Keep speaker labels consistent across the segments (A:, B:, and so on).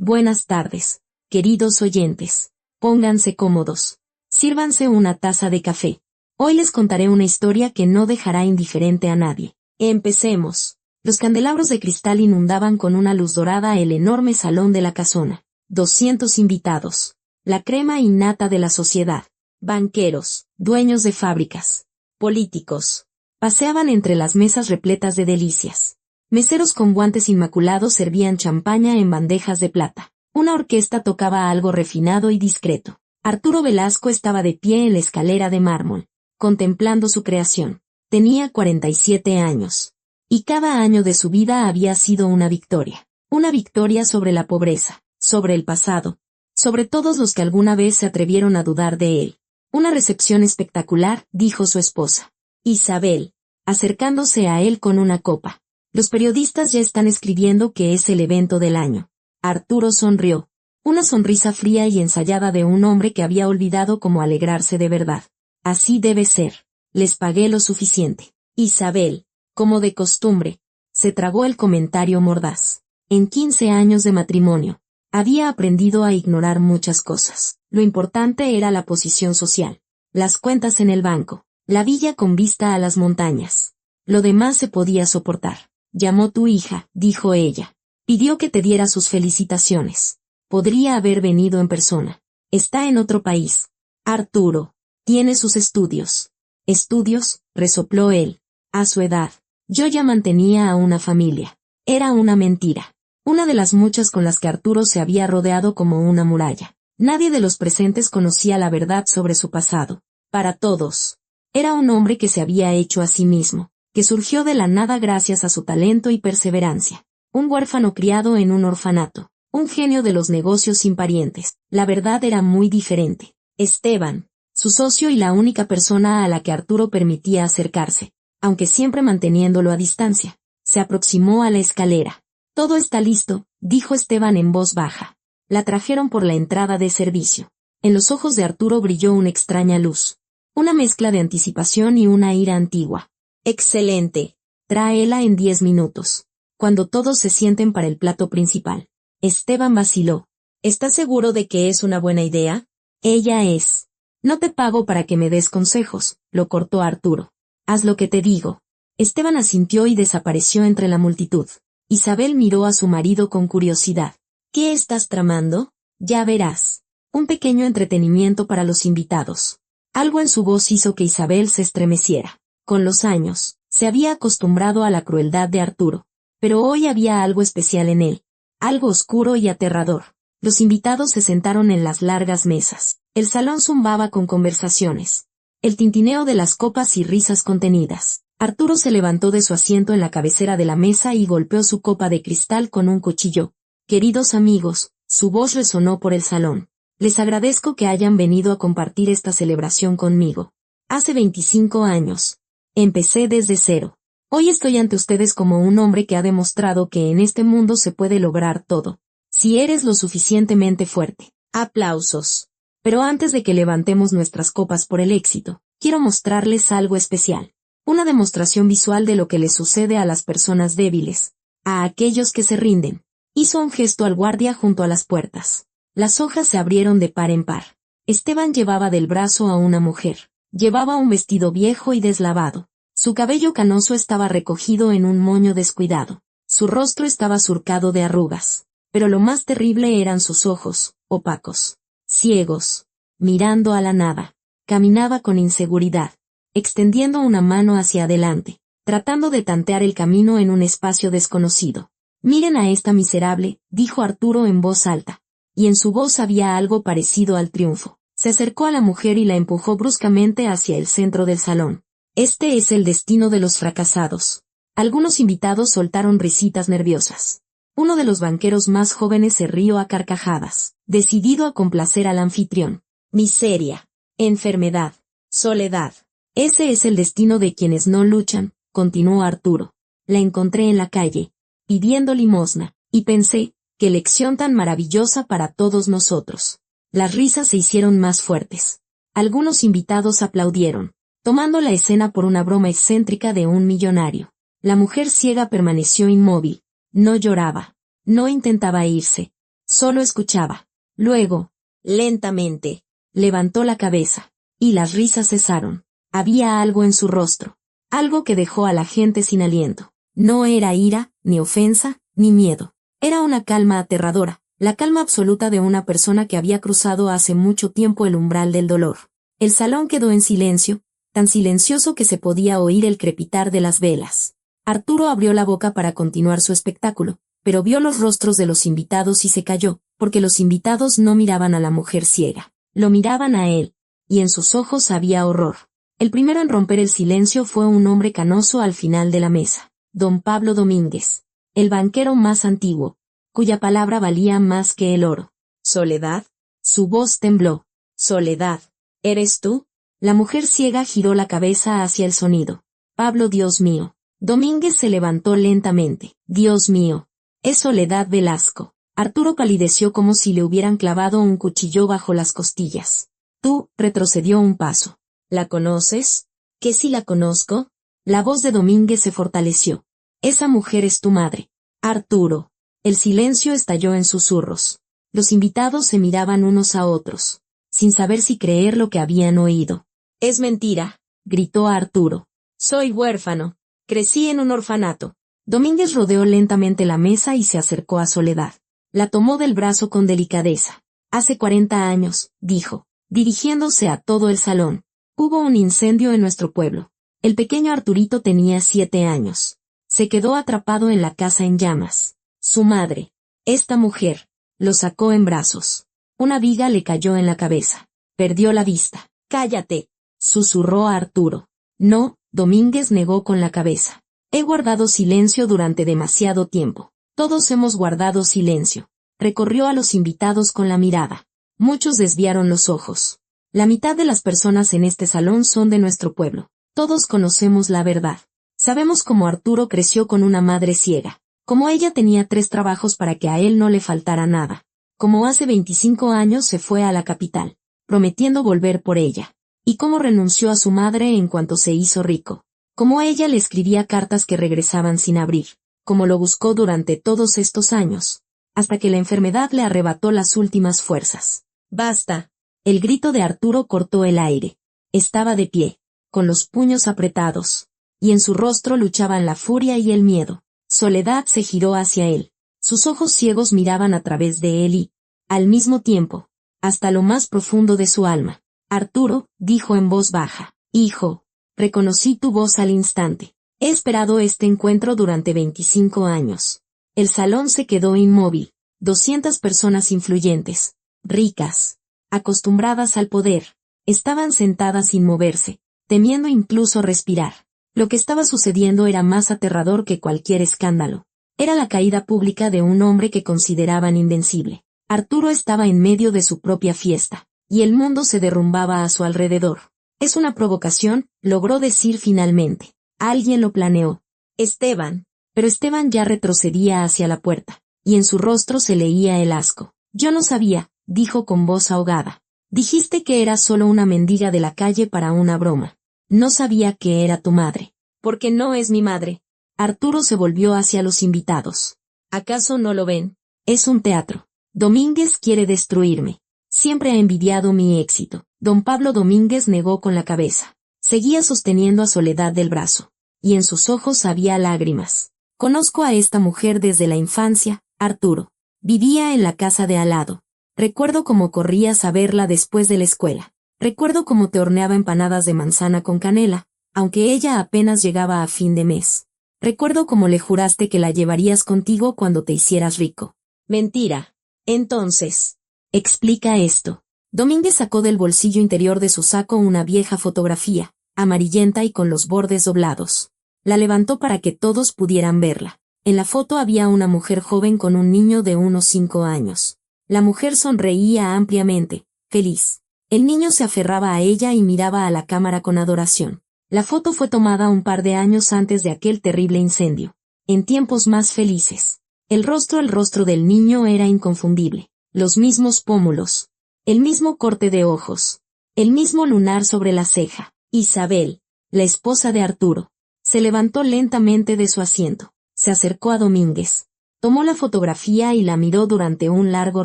A: Buenas tardes, queridos oyentes. Pónganse cómodos. Sírvanse una taza de café. Hoy les contaré una historia que no dejará indiferente a nadie. Empecemos. Los candelabros de cristal inundaban con una luz dorada el enorme salón de la casona. 200 invitados. La crema innata de la sociedad. Banqueros, dueños de fábricas, políticos. Paseaban entre las mesas repletas de delicias. Meseros con guantes inmaculados servían champaña en bandejas de plata. Una orquesta tocaba algo refinado y discreto. Arturo Velasco estaba de pie en la escalera de mármol, contemplando su creación. Tenía 47 años. Y cada año de su vida había sido una victoria. Una victoria sobre la pobreza, sobre el pasado, sobre todos los que alguna vez se atrevieron a dudar de él. Una recepción espectacular, dijo su esposa. Isabel, acercándose a él con una copa. Los periodistas ya están escribiendo que es el evento del año. Arturo sonrió. Una sonrisa fría y ensayada de un hombre que había olvidado cómo alegrarse de verdad. Así debe ser. Les pagué lo suficiente. Isabel, como de costumbre, se tragó el comentario mordaz. En 15 años de matrimonio, había aprendido a ignorar muchas cosas. Lo importante era la posición social, las cuentas en el banco, la villa con vista a las montañas. Lo demás se podía soportar. Llamó tu hija, dijo ella. Pidió que te diera sus felicitaciones. Podría haber venido en persona. Está en otro país. Arturo, tiene sus estudios. ¿Estudios?, resopló él. A su edad, yo ya mantenía a una familia. Era una mentira. Una de las muchas con las que Arturo se había rodeado como una muralla. Nadie de los presentes conocía la verdad sobre su pasado. Para todos, era un hombre que se había hecho a sí mismo, que surgió de la nada gracias a su talento y perseverancia. Un huérfano criado en un orfanato, un genio de los negocios sin parientes. La verdad era muy diferente. Esteban, su socio y la única persona a la que Arturo permitía acercarse, aunque siempre manteniéndolo a distancia, se aproximó a la escalera. Todo está listo, dijo Esteban en voz baja. La trajeron por la entrada de servicio. En los ojos de Arturo brilló una extraña luz. Una mezcla de anticipación y una ira antigua. Excelente. Tráela en 10 minutos. Cuando todos se sienten para el plato principal. Esteban vaciló. ¿Estás seguro de que es una buena idea? Ella es. No te pago para que me des consejos, lo cortó Arturo. Haz lo que te digo. Esteban asintió y desapareció entre la multitud. Isabel miró a su marido con curiosidad. ¿Qué estás tramando? Ya verás. Un pequeño entretenimiento para los invitados. Algo en su voz hizo que Isabel se estremeciera. Con los años, se había acostumbrado a la crueldad de Arturo. Pero hoy había algo especial en él. Algo oscuro y aterrador. Los invitados se sentaron en las largas mesas. El salón zumbaba con conversaciones. El tintineo de las copas y risas contenidas. Arturo se levantó de su asiento en la cabecera de la mesa y golpeó su copa de cristal con un cuchillo. Queridos amigos, su voz resonó por el salón. Les agradezco que hayan venido a compartir esta celebración conmigo. Hace 25 años. Empecé desde cero. Hoy estoy ante ustedes como un hombre que ha demostrado que en este mundo se puede lograr todo. Si eres lo suficientemente fuerte. Aplausos. Pero antes de que levantemos nuestras copas por el éxito, quiero mostrarles algo especial. Una demostración visual de lo que les sucede a las personas débiles, a aquellos que se rinden. Hizo un gesto al guardia junto a las puertas. Las hojas se abrieron de par en par. Esteban llevaba del brazo a una mujer. Llevaba un vestido viejo y deslavado. Su cabello canoso estaba recogido en un moño descuidado. Su rostro estaba surcado de arrugas. Pero lo más terrible eran sus ojos, opacos, ciegos, mirando a la nada. Caminaba con inseguridad, extendiendo una mano hacia adelante, tratando de tantear el camino en un espacio desconocido. Miren a esta miserable, dijo Arturo en voz alta. Y en su voz había algo parecido al triunfo. Se acercó a la mujer y la empujó bruscamente hacia el centro del salón. Este es el destino de los fracasados. Algunos invitados soltaron risitas nerviosas. Uno de los banqueros más jóvenes se rió a carcajadas, decidido a complacer al anfitrión. Miseria, enfermedad, soledad. Ese es el destino de quienes no luchan, continuó Arturo. La encontré en la calle, pidiendo limosna, y pensé, qué lección tan maravillosa para todos nosotros. Las risas se hicieron más fuertes. Algunos invitados aplaudieron, tomando la escena por una broma excéntrica de un millonario. La mujer ciega permaneció inmóvil. No lloraba. No intentaba irse. Solo escuchaba. Luego, lentamente, levantó la cabeza, y las risas cesaron. Había algo en su rostro, algo que dejó a la gente sin aliento. No era ira, ni ofensa, ni miedo. Era una calma aterradora, la calma absoluta de una persona que había cruzado hace mucho tiempo el umbral del dolor. El salón quedó en silencio, tan silencioso que se podía oír el crepitar de las velas. Arturo abrió la boca para continuar su espectáculo, pero vio los rostros de los invitados y se calló, porque los invitados no miraban a la mujer ciega, lo miraban a él, y en sus ojos había horror. El primero en romper el silencio fue un hombre canoso al final de la mesa, don Pablo Domínguez, el banquero más antiguo, cuya palabra valía más que el oro. ¿Soledad? Su voz tembló. Soledad, ¿eres tú? La mujer ciega giró la cabeza hacia el sonido. Pablo, Dios mío. Domínguez se levantó lentamente. Dios mío. Es Soledad Velasco. Arturo palideció como si le hubieran clavado un cuchillo bajo las costillas. Tú, retrocedió un paso. ¿La conoces? ¿Que si la conozco? La voz de Domínguez se fortaleció. Esa mujer es tu madre. Arturo. El silencio estalló en susurros. Los invitados se miraban unos a otros, sin saber si creer lo que habían oído. Es mentira, gritó Arturo. Soy huérfano. Crecí en un orfanato. Domínguez rodeó lentamente la mesa y se acercó a Soledad. La tomó del brazo con delicadeza. Hace 40 años, dijo, dirigiéndose a todo el salón. Hubo un incendio en nuestro pueblo. El pequeño Arturito tenía 7 años. Se quedó atrapado en la casa en llamas. Su madre, esta mujer, lo sacó en brazos. Una viga le cayó en la cabeza. Perdió la vista. Cállate, susurró a Arturo. No, Domínguez negó con la cabeza. He guardado silencio durante demasiado tiempo. Todos hemos guardado silencio. Recorrió a los invitados con la mirada. Muchos desviaron los ojos. La mitad de las personas en este salón son de nuestro pueblo. Todos conocemos la verdad. Sabemos cómo Arturo creció con una madre ciega. Como ella tenía 3 trabajos para que a él no le faltara nada. Como hace 25 años se fue a la capital, prometiendo volver por ella. Y cómo renunció a su madre en cuanto se hizo rico. Cómo ella le escribía cartas que regresaban sin abrir. Cómo lo buscó durante todos estos años. Hasta que la enfermedad le arrebató las últimas fuerzas. Basta. El grito de Arturo cortó el aire. Estaba de pie, con los puños apretados. Y en su rostro luchaban la furia y el miedo. Soledad se giró hacia él. Sus ojos ciegos miraban a través de él y, al mismo tiempo, hasta lo más profundo de su alma. Arturo, dijo en voz baja, hijo, reconocí tu voz al instante. He esperado este encuentro durante 25 años. El salón se quedó inmóvil. 200 personas influyentes, ricas, acostumbradas al poder, estaban sentadas sin moverse, temiendo incluso respirar. Lo que estaba sucediendo era más aterrador que cualquier escándalo. Era la caída pública de un hombre que consideraban invencible. Arturo estaba en medio de su propia fiesta, y el mundo se derrumbaba a su alrededor. Es una provocación, logró decir finalmente. Alguien lo planeó. Esteban. Pero Esteban ya retrocedía hacia la puerta, y en su rostro se leía el asco. Yo no sabía, dijo con voz ahogada. Dijiste que era solo una mendiga de la calle para una broma. No sabía que era tu madre. Porque no es mi madre. Arturo se volvió hacia los invitados. ¿Acaso no lo ven? Es un teatro. Domínguez quiere destruirme. Siempre ha envidiado mi éxito. Don Pablo Domínguez negó con la cabeza. Seguía sosteniendo a Soledad del brazo. Y en sus ojos había lágrimas. Conozco a esta mujer desde la infancia, Arturo. Vivía en la casa de al lado. Recuerdo cómo corrías a verla después de la escuela. Recuerdo cómo te horneaba empanadas de manzana con canela, aunque ella apenas llegaba a fin de mes. Recuerdo cómo le juraste que la llevarías contigo cuando te hicieras rico. Mentira. Entonces, explica esto. Domínguez sacó del bolsillo interior de su saco una vieja fotografía, amarillenta y con los bordes doblados. La levantó para que todos pudieran verla. En la foto había una mujer joven con un niño de unos 5 años. La mujer sonreía ampliamente, feliz. El niño se aferraba a ella y miraba a la cámara con adoración. La foto fue tomada un par de años antes de aquel terrible incendio. En tiempos más felices. El rostro del niño era inconfundible. Los mismos pómulos. El mismo corte de ojos. El mismo lunar sobre la ceja. Isabel, la esposa de Arturo, se levantó lentamente de su asiento. Se acercó a Domínguez. Tomó la fotografía y la miró durante un largo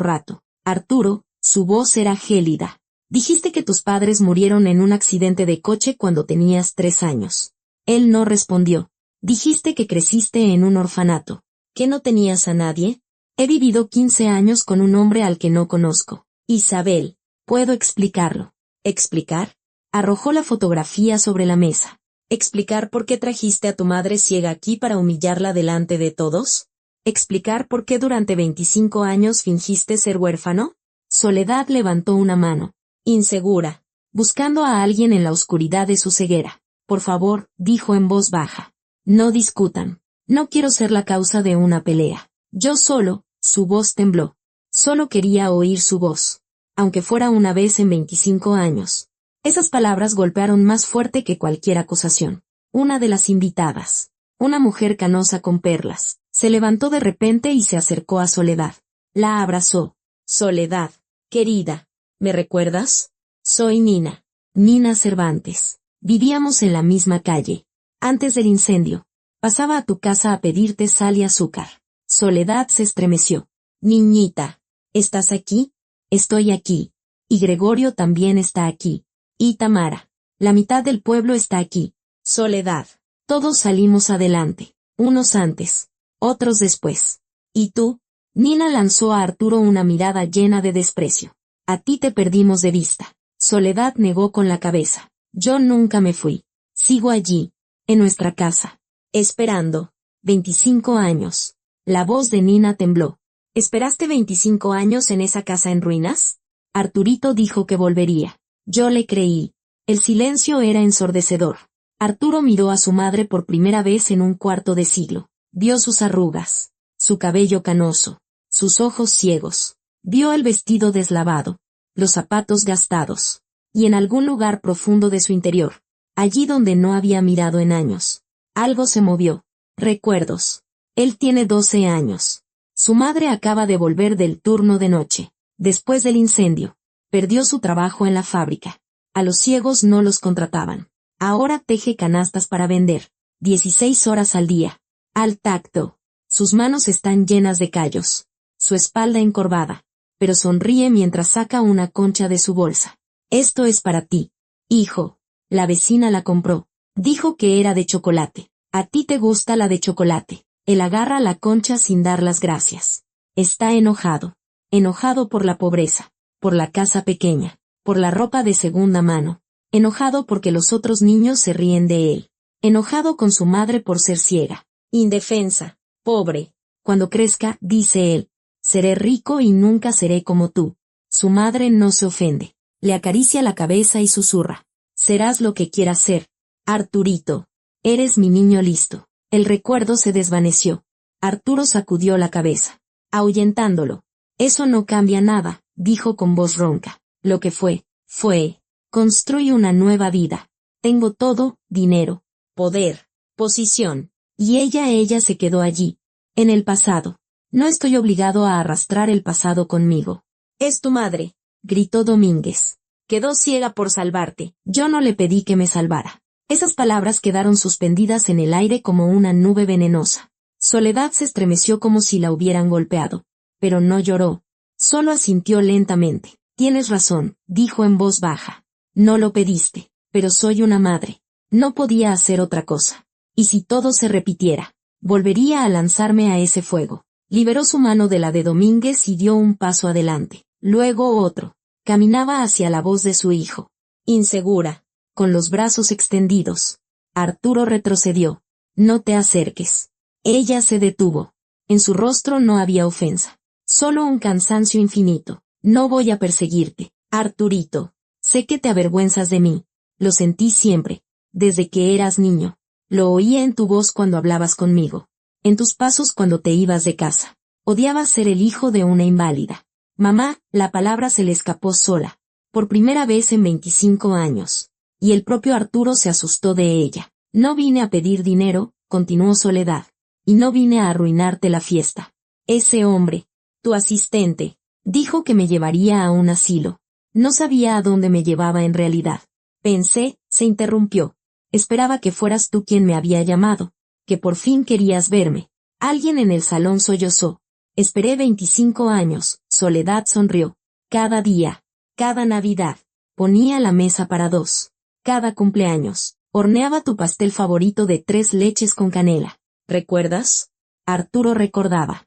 A: rato. Arturo, su voz era gélida. Dijiste que tus padres murieron en un accidente de coche cuando tenías 3 años. Él no respondió. Dijiste que creciste en un orfanato. ¿Que no tenías a nadie? He vivido 15 años con un hombre al que no conozco. Isabel, puedo explicarlo. ¿Explicar? Arrojó la fotografía sobre la mesa. ¿Explicar por qué trajiste a tu madre ciega aquí para humillarla delante de todos? ¿Explicar por qué durante 25 años fingiste ser huérfano? Soledad levantó una mano, insegura, buscando a alguien en la oscuridad de su ceguera. Por favor, dijo en voz baja. No discutan. No quiero ser la causa de una pelea. Yo solo, su voz tembló. Solo quería oír su voz. Aunque fuera una vez en 25 años. Esas palabras golpearon más fuerte que cualquier acusación. Una de las invitadas, una mujer canosa con perlas, se levantó de repente y se acercó a Soledad. La abrazó. Soledad, querida, ¿me recuerdas? Soy Nina. Nina Cervantes. Vivíamos en la misma calle. Antes del incendio. Pasaba a tu casa a pedirte sal y azúcar. Soledad se estremeció. Niñita, ¿estás aquí? Estoy aquí. Y Gregorio también está aquí. Y Tamara. La mitad del pueblo está aquí. Soledad. Todos salimos adelante. Unos antes. Otros después. ¿Y tú? Nina lanzó a Arturo una mirada llena de desprecio. A ti te perdimos de vista. Soledad negó con la cabeza. Yo nunca me fui. Sigo allí. En nuestra casa. Esperando. 25 años. La voz de Nina tembló. ¿Esperaste 25 años en esa casa en ruinas? Arturito dijo que volvería. Yo le creí. El silencio era ensordecedor. Arturo miró a su madre por primera vez en un cuarto de siglo. Vio sus arrugas, su cabello canoso, sus ojos ciegos. Vio el vestido deslavado, los zapatos gastados. Y en algún lugar profundo de su interior, allí donde no había mirado en años, algo se movió. Recuerdos. Él tiene 12 años. Su madre acaba de volver del turno de noche, después del incendio. Perdió su trabajo en la fábrica. A los ciegos no los contrataban. Ahora teje canastas para vender. 16 horas al día. Al tacto. Sus manos están llenas de callos. Su espalda encorvada. Pero sonríe mientras saca una concha de su bolsa. Esto es para ti. Hijo. La vecina la compró. Dijo que era de chocolate. A ti te gusta la de chocolate. Él agarra la concha sin dar las gracias. Está enojado. Enojado por la pobreza. Por la casa pequeña. Por la ropa de segunda mano. Enojado porque los otros niños se ríen de él. Enojado con su madre por ser ciega. Indefensa. Pobre. Cuando crezca, dice él, seré rico y nunca seré como tú. Su madre no se ofende. Le acaricia la cabeza y susurra. Serás lo que quieras ser. Arturito. Eres mi niño listo. El recuerdo se desvaneció. Arturo sacudió la cabeza, ahuyentándolo. Eso no cambia nada, dijo con voz ronca. Lo que fue, fue. Construye una nueva vida. Tengo todo, dinero, poder, posición. Y ella se quedó allí, en el pasado. No estoy obligado a arrastrar el pasado conmigo. Es tu madre, gritó Domínguez. Quedó ciega por salvarte. Yo no le pedí que me salvara. Esas palabras quedaron suspendidas en el aire como una nube venenosa. Soledad se estremeció como si la hubieran golpeado. Pero no lloró. Solo asintió lentamente. Tienes razón, dijo en voz baja. No lo pediste, pero soy una madre. No podía hacer otra cosa. Y si todo se repitiera, volvería a lanzarme a ese fuego. Liberó su mano de la de Domínguez y dio un paso adelante. Luego otro. Caminaba hacia la voz de su hijo. Insegura. Con los brazos extendidos. Arturo retrocedió. No te acerques. Ella se detuvo. En su rostro no había ofensa. Solo un cansancio infinito. No voy a perseguirte, Arturito. Sé que te avergüenzas de mí. Lo sentí siempre. Desde que eras niño. Lo oía en tu voz cuando hablabas conmigo. En tus pasos cuando te ibas de casa. Odiabas ser el hijo de una inválida. Mamá, la palabra se le escapó sola. Por primera vez en 25 años. Y el propio Arturo se asustó de ella. No vine a pedir dinero, continuó Soledad. Y no vine a arruinarte la fiesta. Ese hombre, tu asistente, dijo que me llevaría a un asilo. No sabía a dónde me llevaba en realidad. Pensé, se interrumpió. Esperaba que fueras tú quien me había llamado, que por fin querías verme. Alguien en el salón sollozó. Esperé 25 años, Soledad sonrió. Cada día, cada Navidad, ponía la mesa para dos. Cada cumpleaños, horneaba tu pastel favorito de 3 leches con canela. ¿Recuerdas? Arturo recordaba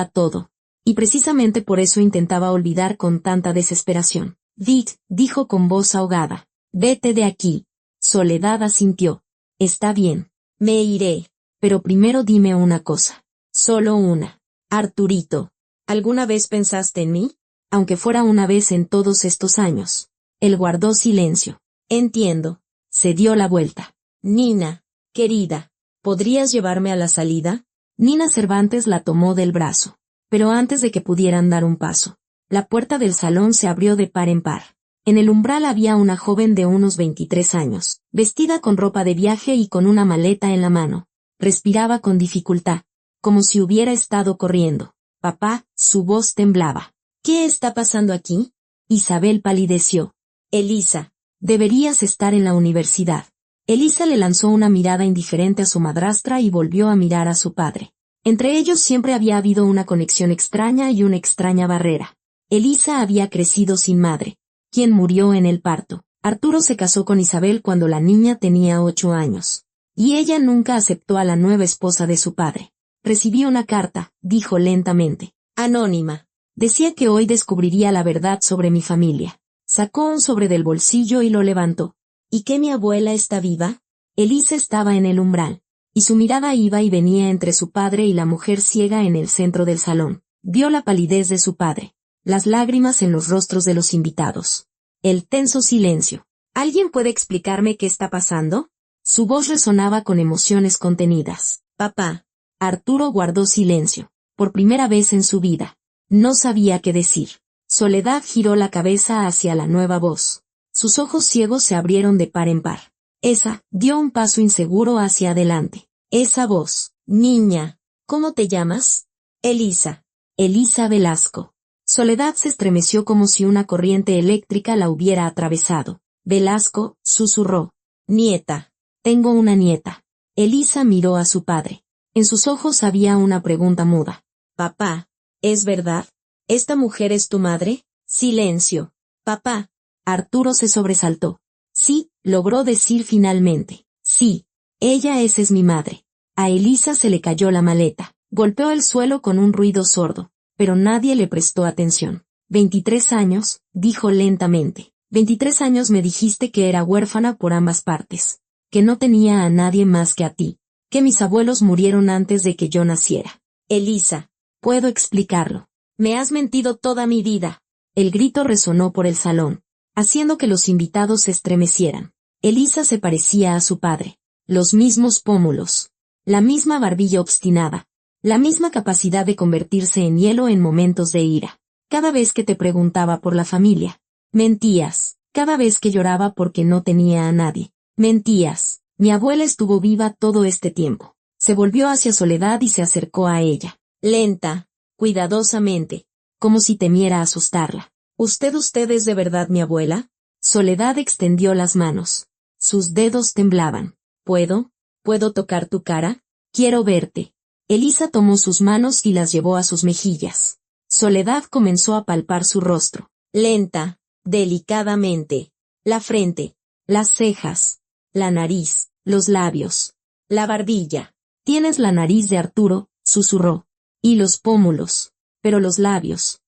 A: todo. Y precisamente por eso intentaba olvidar con tanta desesperación. Dick, dijo con voz ahogada. Vete de aquí. Soledad asintió. Está bien. Me iré. Pero primero dime una cosa. Solo una. Arturito, ¿alguna vez pensaste en mí? Aunque fuera una vez en todos estos años. Él guardó silencio. Entiendo. Se dio la vuelta. Nina, querida, ¿podrías llevarme a la salida? Nina Cervantes la tomó del brazo. Pero antes de que pudieran dar un paso, la puerta del salón se abrió de par en par. En el umbral había una joven de unos 23 años, vestida con ropa de viaje y con una maleta en la mano. Respiraba con dificultad, como si hubiera estado corriendo. Papá, su voz temblaba. ¿Qué está pasando aquí? Isabel palideció. Elisa, deberías estar en la universidad. Elisa le lanzó una mirada indiferente a su madrastra y volvió a mirar a su padre. Entre ellos siempre había habido una conexión extraña y una extraña barrera. Elisa había crecido sin madre, quien murió en el parto. Arturo se casó con Isabel cuando la niña tenía 8 años. Y ella nunca aceptó a la nueva esposa de su padre. Recibí una carta, dijo lentamente. Anónima. Decía que hoy descubriría la verdad sobre mi familia. Sacó un sobre del bolsillo y lo levantó. ¿Y que mi abuela está viva? Elisa estaba en el umbral, y su mirada iba y venía entre su padre y la mujer ciega en el centro del salón. Vio la palidez de su padre, las lágrimas en los rostros de los invitados. El tenso silencio. ¿Alguien puede explicarme qué está pasando? Su voz resonaba con emociones contenidas. Papá. Arturo guardó silencio, por primera vez en su vida. No sabía qué decir. Soledad giró la cabeza hacia la nueva voz. Sus ojos ciegos se abrieron de par en par. Esa, dio un paso inseguro hacia adelante. Esa voz. Niña. ¿Cómo te llamas? Elisa. Elisa Velasco. Soledad se estremeció como si una corriente eléctrica la hubiera atravesado. Velasco, susurró. Nieta. Tengo una nieta. Elisa miró a su padre. En sus ojos había una pregunta muda. Papá, ¿es verdad? ¿Esta mujer es tu madre? Silencio. Papá. Arturo se sobresaltó. Sí, logró decir finalmente. Sí, ella es mi madre. A Elisa se le cayó la maleta. Golpeó el suelo con un ruido sordo, pero nadie le prestó atención. 23 años, dijo lentamente. 23 años me dijiste que era huérfana por ambas partes, que no tenía a nadie más que a ti, que mis abuelos murieron antes de que yo naciera. Elisa, puedo explicarlo. Me has mentido toda mi vida. El grito resonó por el salón, haciendo que los invitados se estremecieran. Elisa se parecía a su padre. Los mismos pómulos. La misma barbilla obstinada. La misma capacidad de convertirse en hielo en momentos de ira. Cada vez que te preguntaba por la familia. Mentías. Cada vez que lloraba porque no tenía a nadie. Mentías. Mi abuela estuvo viva todo este tiempo. Se volvió hacia Soledad y se acercó a ella. Lenta, cuidadosamente, como si temiera asustarla. ¿Usted es de verdad mi abuela? Soledad extendió las manos. Sus dedos temblaban. ¿Puedo tocar tu cara? Quiero verte. Elisa tomó sus manos y las llevó a sus mejillas. Soledad comenzó a palpar su rostro. Lenta, delicadamente. La frente, las cejas, la nariz, los labios, la barbilla. Tienes la nariz de Arturo, susurró. Y los pómulos. Pero los labios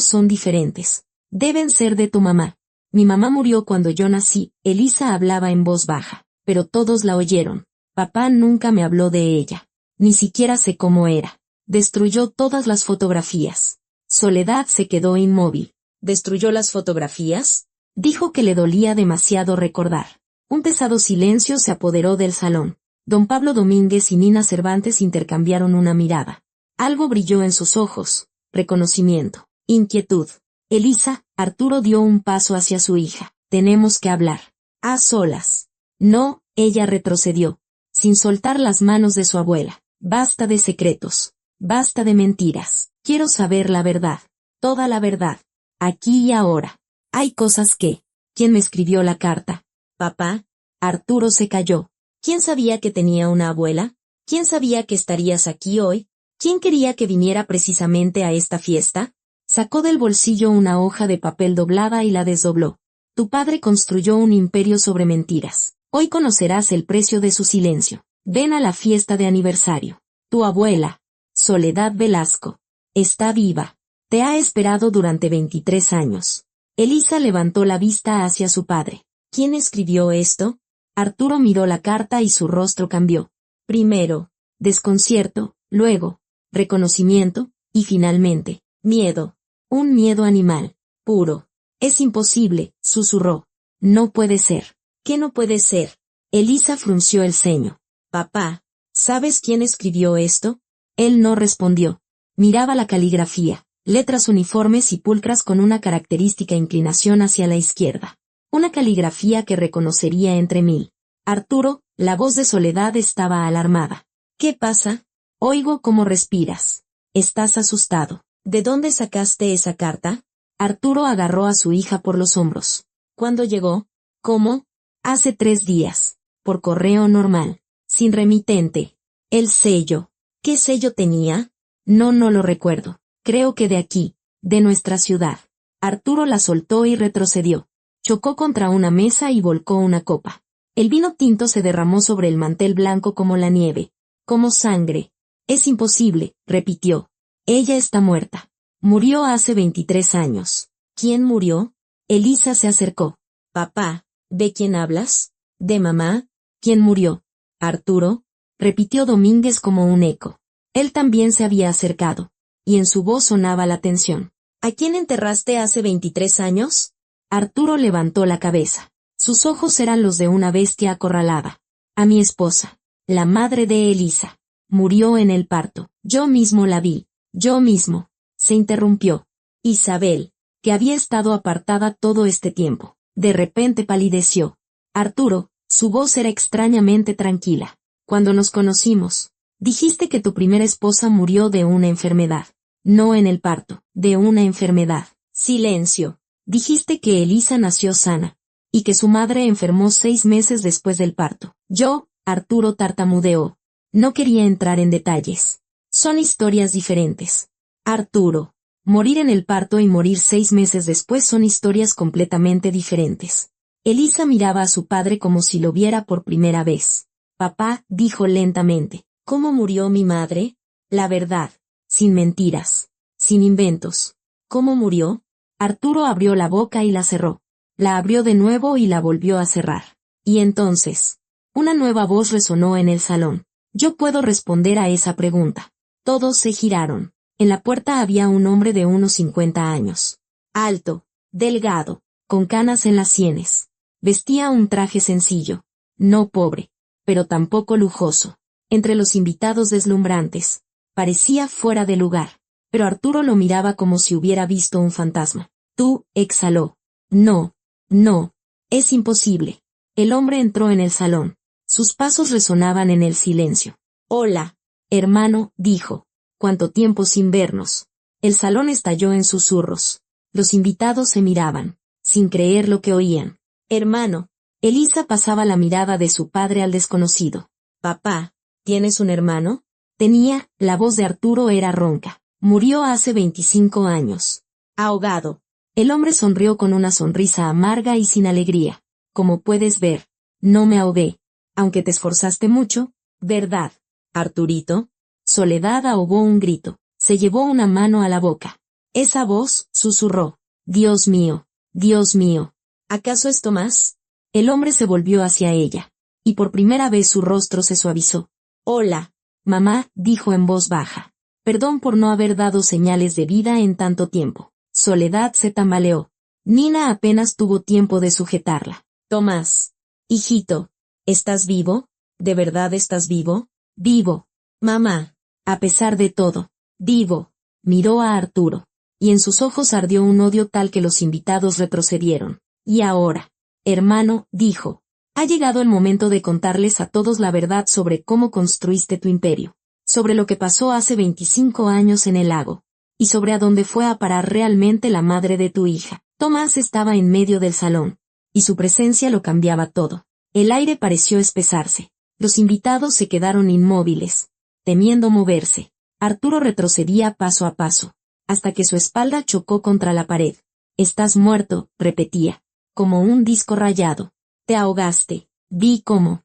A: son diferentes. Deben ser de tu mamá. Mi mamá murió cuando yo nací. Elisa hablaba en voz baja, pero todos la oyeron. Papá nunca me habló de ella. Ni siquiera sé cómo era. Destruyó todas las fotografías. Soledad se quedó inmóvil. ¿Destruyó las fotografías? Dijo que le dolía demasiado recordar. Un pesado silencio se apoderó del salón. Don Pablo Domínguez y Nina Cervantes intercambiaron una mirada. Algo brilló en sus ojos. Reconocimiento. Inquietud. Elisa, Arturo dio un paso hacia su hija. Tenemos que hablar. A solas. No, ella retrocedió, sin soltar las manos de su abuela. Basta de secretos. Basta de mentiras. Quiero saber la verdad. Toda la verdad. Aquí y ahora. Hay cosas que... ¿Quién me escribió la carta? Papá. Arturo se calló. ¿Quién sabía que tenía una abuela? ¿Quién sabía que estarías aquí hoy? ¿Quién quería que viniera precisamente a esta fiesta? Sacó del bolsillo una hoja de papel doblada y la desdobló. Tu padre construyó un imperio sobre mentiras. Hoy conocerás el precio de su silencio. Ven a la fiesta de aniversario. Tu abuela, Soledad Velasco, está viva. Te ha esperado durante 23 años. Elisa levantó la vista hacia su padre. ¿Quién escribió esto? Arturo miró la carta y su rostro cambió. Primero, desconcierto, luego, reconocimiento, y finalmente, miedo. Un miedo animal, puro. Es imposible, susurró. No puede ser. ¿Qué no puede ser? Elisa frunció el ceño. Papá, ¿sabes quién escribió esto? Él no respondió. Miraba la caligrafía, letras uniformes y pulcras con una característica inclinación hacia la izquierda. Una caligrafía que reconocería entre mil. Arturo, la voz de Soledad estaba alarmada. ¿Qué pasa? Oigo cómo respiras. Estás asustado. ¿De dónde sacaste esa carta? Arturo agarró a su hija por los hombros. ¿Cuándo llegó? ¿Cómo? Hace 3 días. Por correo normal. Sin remitente. El sello. ¿Qué sello tenía? No lo recuerdo. Creo que de aquí, de nuestra ciudad. Arturo la soltó y retrocedió. Chocó contra una mesa y volcó una copa. El vino tinto se derramó sobre el mantel blanco como la nieve. Como sangre. Es imposible, repitió. Ella está muerta. Murió hace 23 años. ¿Quién murió? Elisa se acercó. Papá, ¿de quién hablas? ¿De mamá? ¿Quién murió? Arturo, repitió Domínguez como un eco. Él también se había acercado, y en su voz sonaba la tensión. ¿A quién enterraste hace 23 años? Arturo levantó la cabeza. Sus ojos eran los de una bestia acorralada. A mi esposa, la madre de Elisa. Murió en el parto. Yo mismo la vi. Yo mismo. Se interrumpió. Isabel, que había estado apartada todo este tiempo, de repente palideció. Arturo, su voz era extrañamente tranquila. Cuando nos conocimos, dijiste que tu primera esposa murió de una enfermedad. No en el parto, de una enfermedad. Silencio. Dijiste que Elisa nació sana, y que su madre enfermó 6 meses después del parto. Arturo tartamudeó. No quería entrar en detalles. Son historias diferentes. Arturo, morir en el parto y morir 6 meses después son historias completamente diferentes. Elisa miraba a su padre como si lo viera por primera vez. Papá, dijo lentamente, ¿cómo murió mi madre? La verdad, sin mentiras, sin inventos. ¿Cómo murió? Arturo abrió la boca y la cerró. La abrió de nuevo y la volvió a cerrar. Y entonces, una nueva voz resonó en el salón. Yo puedo responder a esa pregunta. Todos se giraron. En la puerta había un hombre de unos 50 años. Alto, delgado, con canas en las sienes. Vestía un traje sencillo. No pobre, pero tampoco lujoso. Entre los invitados deslumbrantes, parecía fuera de lugar. Pero Arturo lo miraba como si hubiera visto un fantasma. Tú, exhaló. No, es imposible. El hombre entró en el salón. Sus pasos resonaban en el silencio. Hola, hermano, dijo. ¿Cuánto tiempo sin vernos? El salón estalló en susurros. Los invitados se miraban, sin creer lo que oían. Hermano. Elisa pasaba la mirada de su padre al desconocido. Papá, ¿tienes un hermano? Tenía, la voz de Arturo era ronca. Murió hace 25 años. Ahogado. El hombre sonrió con una sonrisa amarga y sin alegría. Como puedes ver, no me ahogué. Aunque te esforzaste mucho, ¿verdad, Arturito? Soledad ahogó un grito. Se llevó una mano a la boca. Esa voz, susurró. Dios mío, Dios mío. ¿Acaso es Tomás? El hombre se volvió hacia ella. Y por primera vez su rostro se suavizó. Hola, mamá, dijo en voz baja. Perdón por no haber dado señales de vida en tanto tiempo. Soledad se tambaleó. Nina apenas tuvo tiempo de sujetarla. Tomás. Hijito. ¿Estás vivo? ¿De verdad estás vivo? Vivo. Mamá. A pesar de todo. Vivo. Miró a Arturo. Y en sus ojos ardió un odio tal que los invitados retrocedieron. Y ahora, hermano, dijo. Ha llegado el momento de contarles a todos la verdad sobre cómo construiste tu imperio. Sobre lo que pasó hace 25 años en el lago, y sobre a dónde fue a parar realmente la madre de tu hija. Tomás estaba en medio del salón, y su presencia lo cambiaba todo. El aire pareció espesarse. Los invitados se quedaron inmóviles, temiendo moverse. Arturo retrocedía paso a paso, hasta que su espalda chocó contra la pared. «Estás muerto», repetía, como un disco rayado. «Te ahogaste». Vi cómo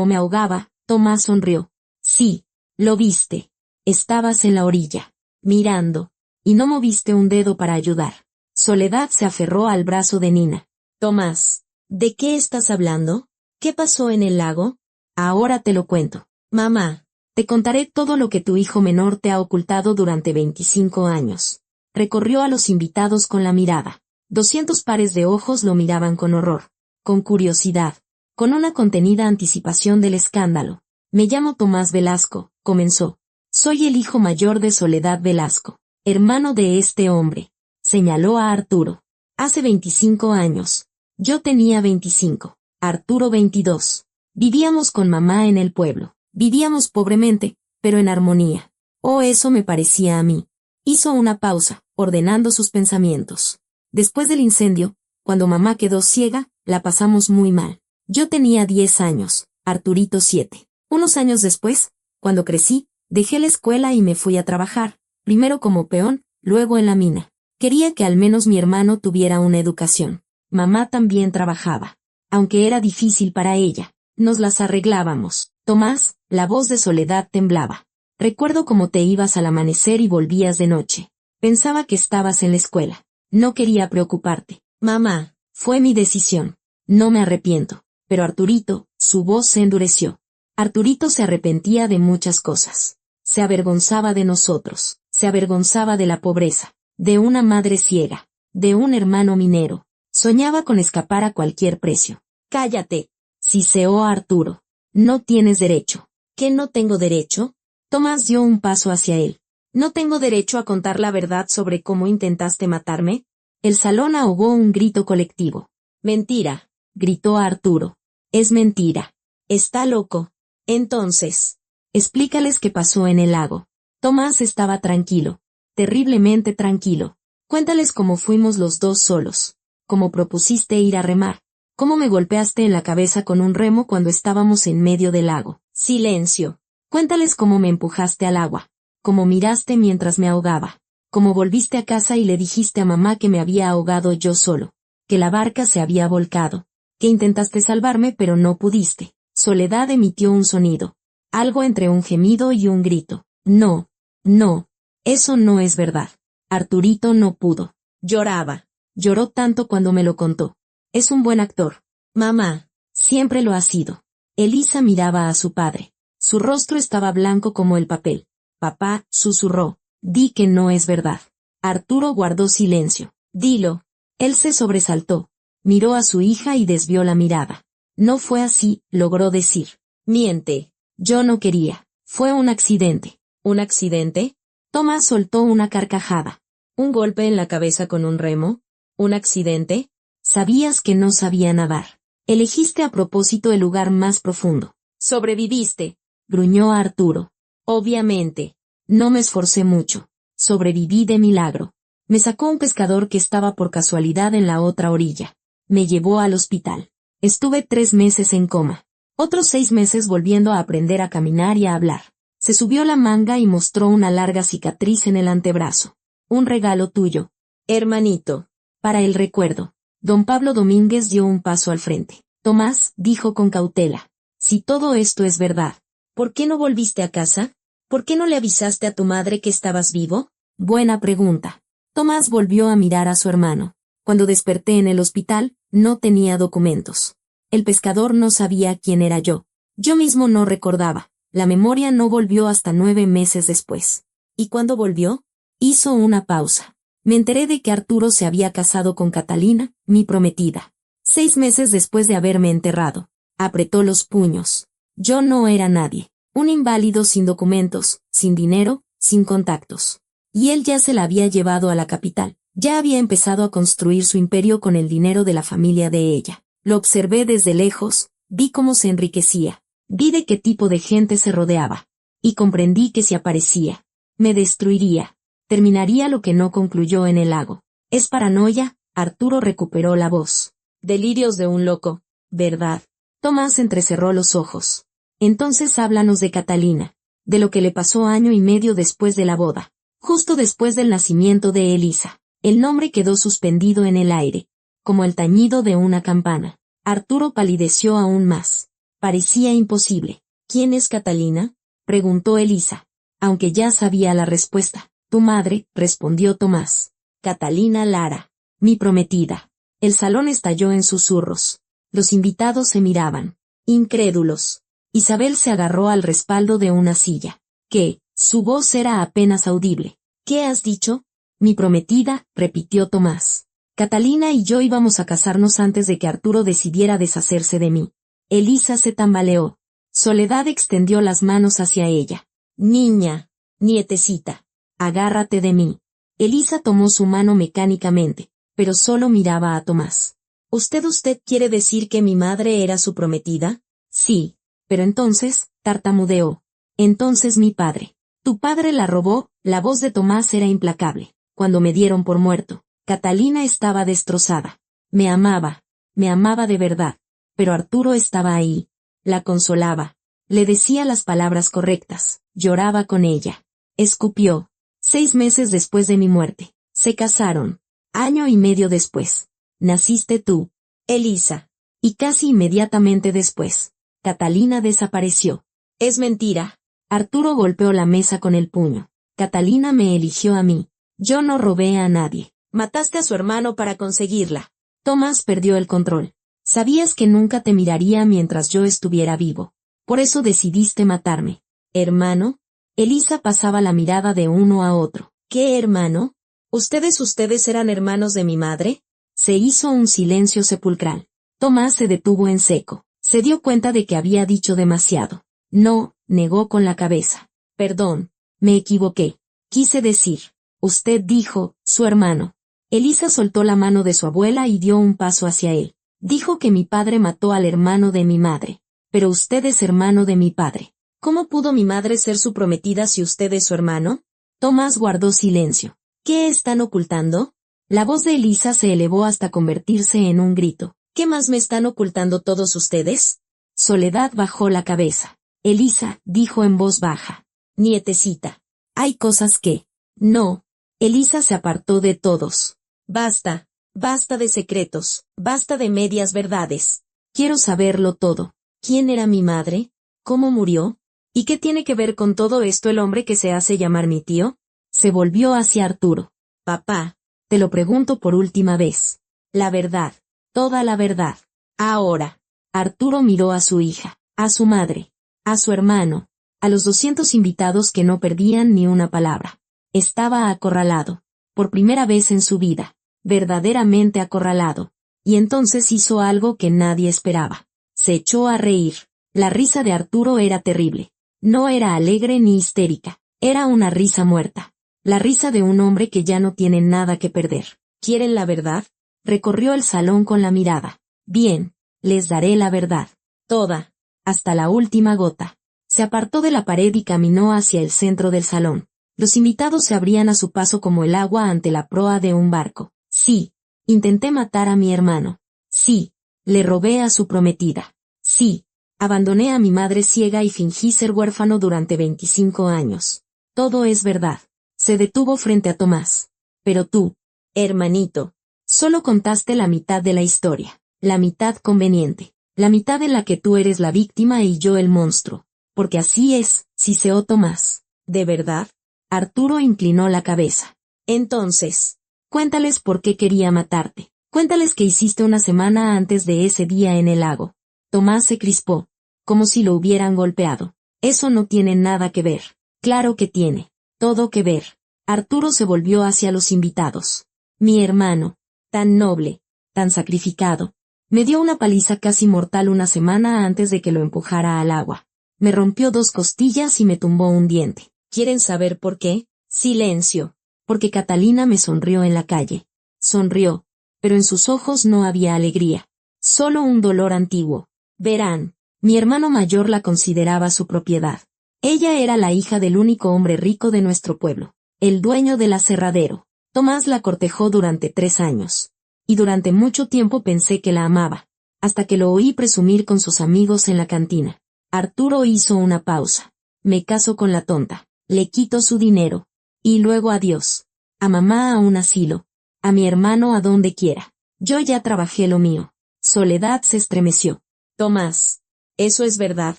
A: me ahogaba. Tomás sonrió. «Sí, lo viste. Estabas en la orilla, mirando, y no moviste un dedo para ayudar». Soledad se aferró al brazo de Nina. «Tomás, ¿de qué estás hablando? ¿Qué pasó en el lago?» «Ahora te lo cuento. Mamá, te contaré todo lo que tu hijo menor te ha ocultado durante 25 años». Recorrió a los invitados con la mirada. 200 pares de ojos lo miraban con horror, con curiosidad, con una contenida anticipación del escándalo. «Me llamo Tomás Velasco», comenzó. «Soy el hijo mayor de Soledad Velasco, hermano de este hombre», señaló a Arturo. «Hace 25 años. Yo tenía 25. Arturo 22. Vivíamos con mamá en el pueblo. Vivíamos pobremente, pero en armonía. O eso me parecía a mí». Hizo una pausa, ordenando sus pensamientos. «Después del incendio, cuando mamá quedó ciega, la pasamos muy mal. Yo tenía 10 años, Arturito 7. Unos años después, cuando crecí, dejé la escuela y me fui a trabajar, primero como peón, luego en la mina. Quería que al menos mi hermano tuviera una educación. Mamá también trabajaba, aunque era difícil para ella. Nos las arreglábamos». «Tomás», la voz de Soledad temblaba. «Recuerdo cómo te ibas al amanecer y volvías de noche. Pensaba que estabas en la escuela. No quería preocuparte. Mamá, fue mi decisión. No me arrepiento». Pero Arturito, su voz se endureció. Arturito se arrepentía de muchas cosas. Se avergonzaba de nosotros, se avergonzaba de la pobreza, de una madre ciega, de un hermano minero. Soñaba con escapar a cualquier precio. «Cállate», siseó Arturo. «No tienes derecho». «¿Qué no tengo derecho?» Tomás dio un paso hacia él. «¿No tengo derecho a contar la verdad sobre cómo intentaste matarme?» El salón ahogó un grito colectivo. «Mentira», gritó Arturo. «Es mentira. Está loco». «Entonces, explícales qué pasó en el lago». Tomás estaba tranquilo, terriblemente tranquilo. «Cuéntales cómo fuimos los dos solos, cómo propusiste ir a remar, cómo me golpeaste en la cabeza con un remo cuando estábamos en medio del lago». «Silencio». «Cuéntales cómo me empujaste al agua, cómo miraste mientras me ahogaba, cómo volviste a casa y le dijiste a mamá que me había ahogado yo solo, que la barca se había volcado, que intentaste salvarme pero no pudiste». Soledad emitió un sonido, algo entre un gemido y un grito. «No, no, eso no es verdad». Arturito no pudo. Lloraba. Lloró tanto cuando me lo contó. «Es un buen actor. Mamá, siempre lo ha sido». Elisa miraba a su padre. Su rostro estaba blanco como el papel. «Papá», susurró, «di que no es verdad». Arturo guardó silencio. «Dilo». Él se sobresaltó. Miró a su hija y desvió la mirada. «No fue así», logró decir. «Miente. Yo no quería. Fue un accidente». «¿Un accidente?» Tomás soltó una carcajada. «¿Un golpe en la cabeza con un remo? ¿Un accidente? Sabías que no sabía nadar. Elegiste a propósito el lugar más profundo. Sobreviviste», gruñó Arturo. «Obviamente. No me esforcé mucho. Sobreviví de milagro. Me sacó un pescador que estaba por casualidad en la otra orilla. Me llevó al hospital. Estuve 3 meses en coma. Otros 6 meses volviendo a aprender a caminar y a hablar». Se subió la manga y mostró una larga cicatriz en el antebrazo. «Un regalo tuyo, hermanito, para el recuerdo». Don Pablo Domínguez dio un paso al frente. «Tomás», dijo con cautela, «si todo esto es verdad, ¿por qué no volviste a casa? ¿Por qué no le avisaste a tu madre que estabas vivo?» «Buena pregunta». Tomás volvió a mirar a su hermano. «Cuando desperté en el hospital, no tenía documentos. El pescador no sabía quién era yo. Yo mismo no recordaba. La memoria no volvió hasta 9 meses después». «¿Y cuándo volvió?» Hizo una pausa. «Me enteré de que Arturo se había casado con Catalina, mi prometida. 6 meses después de haberme enterrado». Apretó los puños. «Yo no era nadie. Un inválido sin documentos, sin dinero, sin contactos. Y él ya se la había llevado a la capital. Ya había empezado a construir su imperio con el dinero de la familia de ella. Lo observé desde lejos, vi cómo se enriquecía. Vi de qué tipo de gente se rodeaba. Y comprendí que si aparecía, me destruiría. Terminaría lo que no concluyó en el lago. ¿Es paranoia?». Arturo recuperó la voz. «Delirios de un loco, ¿verdad?». Tomás entrecerró los ojos. Entonces háblanos de Catalina, de lo que le pasó año y medio después de la boda, justo después del nacimiento de Elisa. El nombre quedó suspendido en el aire, como el tañido de una campana. Arturo palideció aún más. Parecía imposible. ¿Quién es Catalina?, preguntó Elisa, aunque ya sabía la respuesta. Tu madre, respondió Tomás. Catalina Lara, mi prometida. El salón estalló en susurros. Los invitados se miraban, incrédulos. Isabel se agarró al respaldo de una silla. ¿Qué? Su voz era apenas audible. ¿Qué has dicho? Mi prometida, repitió Tomás. Catalina y yo íbamos a casarnos antes de que Arturo decidiera deshacerse de mí. Elisa se tambaleó. Soledad extendió las manos hacia ella. Niña, nietecita, agárrate de mí. Elisa tomó su mano mecánicamente, pero solo miraba a Tomás. ¿Usted quiere decir que mi madre era su prometida? Sí, pero entonces, tartamudeó. Entonces mi padre. Tu padre la robó. La voz de Tomás era implacable. Cuando me dieron por muerto, Catalina estaba destrozada. Me amaba de verdad. Pero Arturo estaba ahí. La consolaba. Le decía las palabras correctas. Lloraba con ella. Escupió. 6 meses después de mi muerte. Se casaron. Año y medio después. Naciste tú, Elisa. Y casi inmediatamente después, Catalina desapareció. Es mentira. Arturo golpeó la mesa con el puño. Catalina me eligió a mí. Yo no robé a nadie. Mataste a su hermano para conseguirla. Tomás perdió el control. Sabías que nunca te miraría mientras yo estuviera vivo. Por eso decidiste matarme. ¿Hermano? Elisa pasaba la mirada de uno a otro. ¿Qué hermano? ¿Ustedes eran hermanos de mi madre? Se hizo un silencio sepulcral. Tomás se detuvo en seco. Se dio cuenta de que había dicho demasiado. No, negó con la cabeza. Perdón, me equivoqué. Quise decir. Usted dijo, su hermano. Elisa soltó la mano de su abuela y dio un paso hacia él. Dijo que mi padre mató al hermano de mi madre. Pero usted es hermano de mi padre. ¿Cómo pudo mi madre ser su prometida si usted es su hermano? Tomás guardó silencio. ¿Qué están ocultando? La voz de Elisa se elevó hasta convertirse en un grito. ¿Qué más me están ocultando todos ustedes? Soledad bajó la cabeza. Elisa, dijo en voz baja. Nietecita. Hay cosas que... No. Elisa se apartó de todos. Basta. Basta de secretos. Basta de medias verdades. Quiero saberlo todo. ¿Quién era mi madre? ¿Cómo murió? ¿Y qué tiene que ver con todo esto el hombre que se hace llamar mi tío? Se volvió hacia Arturo. Papá, te lo pregunto por última vez. La verdad. Toda la verdad. Ahora. Arturo miró a su hija, a su madre, a su hermano, a los 200 invitados que no perdían ni una palabra. Estaba acorralado. Por primera vez en su vida. Verdaderamente acorralado. Y entonces hizo algo que nadie esperaba. Se echó a reír. La risa de Arturo era terrible. No era alegre ni histérica. Era una risa muerta. La risa de un hombre que ya no tiene nada que perder. ¿Quieren la verdad? Recorrió el salón con la mirada. Bien, les daré la verdad. Toda. Hasta la última gota. Se apartó de la pared y caminó hacia el centro del salón. Los invitados se abrían a su paso como el agua ante la proa de un barco. Sí. Intenté matar a mi hermano. Sí. Le robé a su prometida. Sí. Abandoné a mi madre ciega y fingí ser huérfano durante 25 años. Todo es verdad. Se detuvo frente a Tomás. Pero tú, hermanito, solo contaste la mitad de la historia. La mitad conveniente. La mitad en la que tú eres la víctima y yo el monstruo. Porque así es, siseó Tomás. ¿De verdad? Arturo inclinó la cabeza. Entonces, cuéntales por qué quería matarte. Cuéntales qué hiciste una semana antes de ese día en el lago. Tomás se crispó, como si lo hubieran golpeado. Eso no tiene nada que ver. Claro que tiene. Todo que ver. Arturo se volvió hacia los invitados. Mi hermano, tan noble, tan sacrificado, me dio una paliza casi mortal una semana antes de que lo empujara al agua. Me rompió 2 costillas y me tumbó un diente. ¿Quieren saber por qué? Silencio. Porque Catalina me sonrió en la calle. Sonrió, pero en sus ojos no había alegría. Solo un dolor antiguo. Verán, mi hermano mayor la consideraba su propiedad. Ella era la hija del único hombre rico de nuestro pueblo, el dueño del aserradero. Tomás la cortejó durante 3 años. Y durante mucho tiempo pensé que la amaba, hasta que lo oí presumir con sus amigos en la cantina. Arturo hizo una pausa. Me caso con la tonta. Le quito su dinero. Y luego adiós. A mamá a un asilo. A mi hermano a donde quiera. Yo ya trabajé lo mío. Soledad se estremeció. Tomás. ¿Eso es verdad?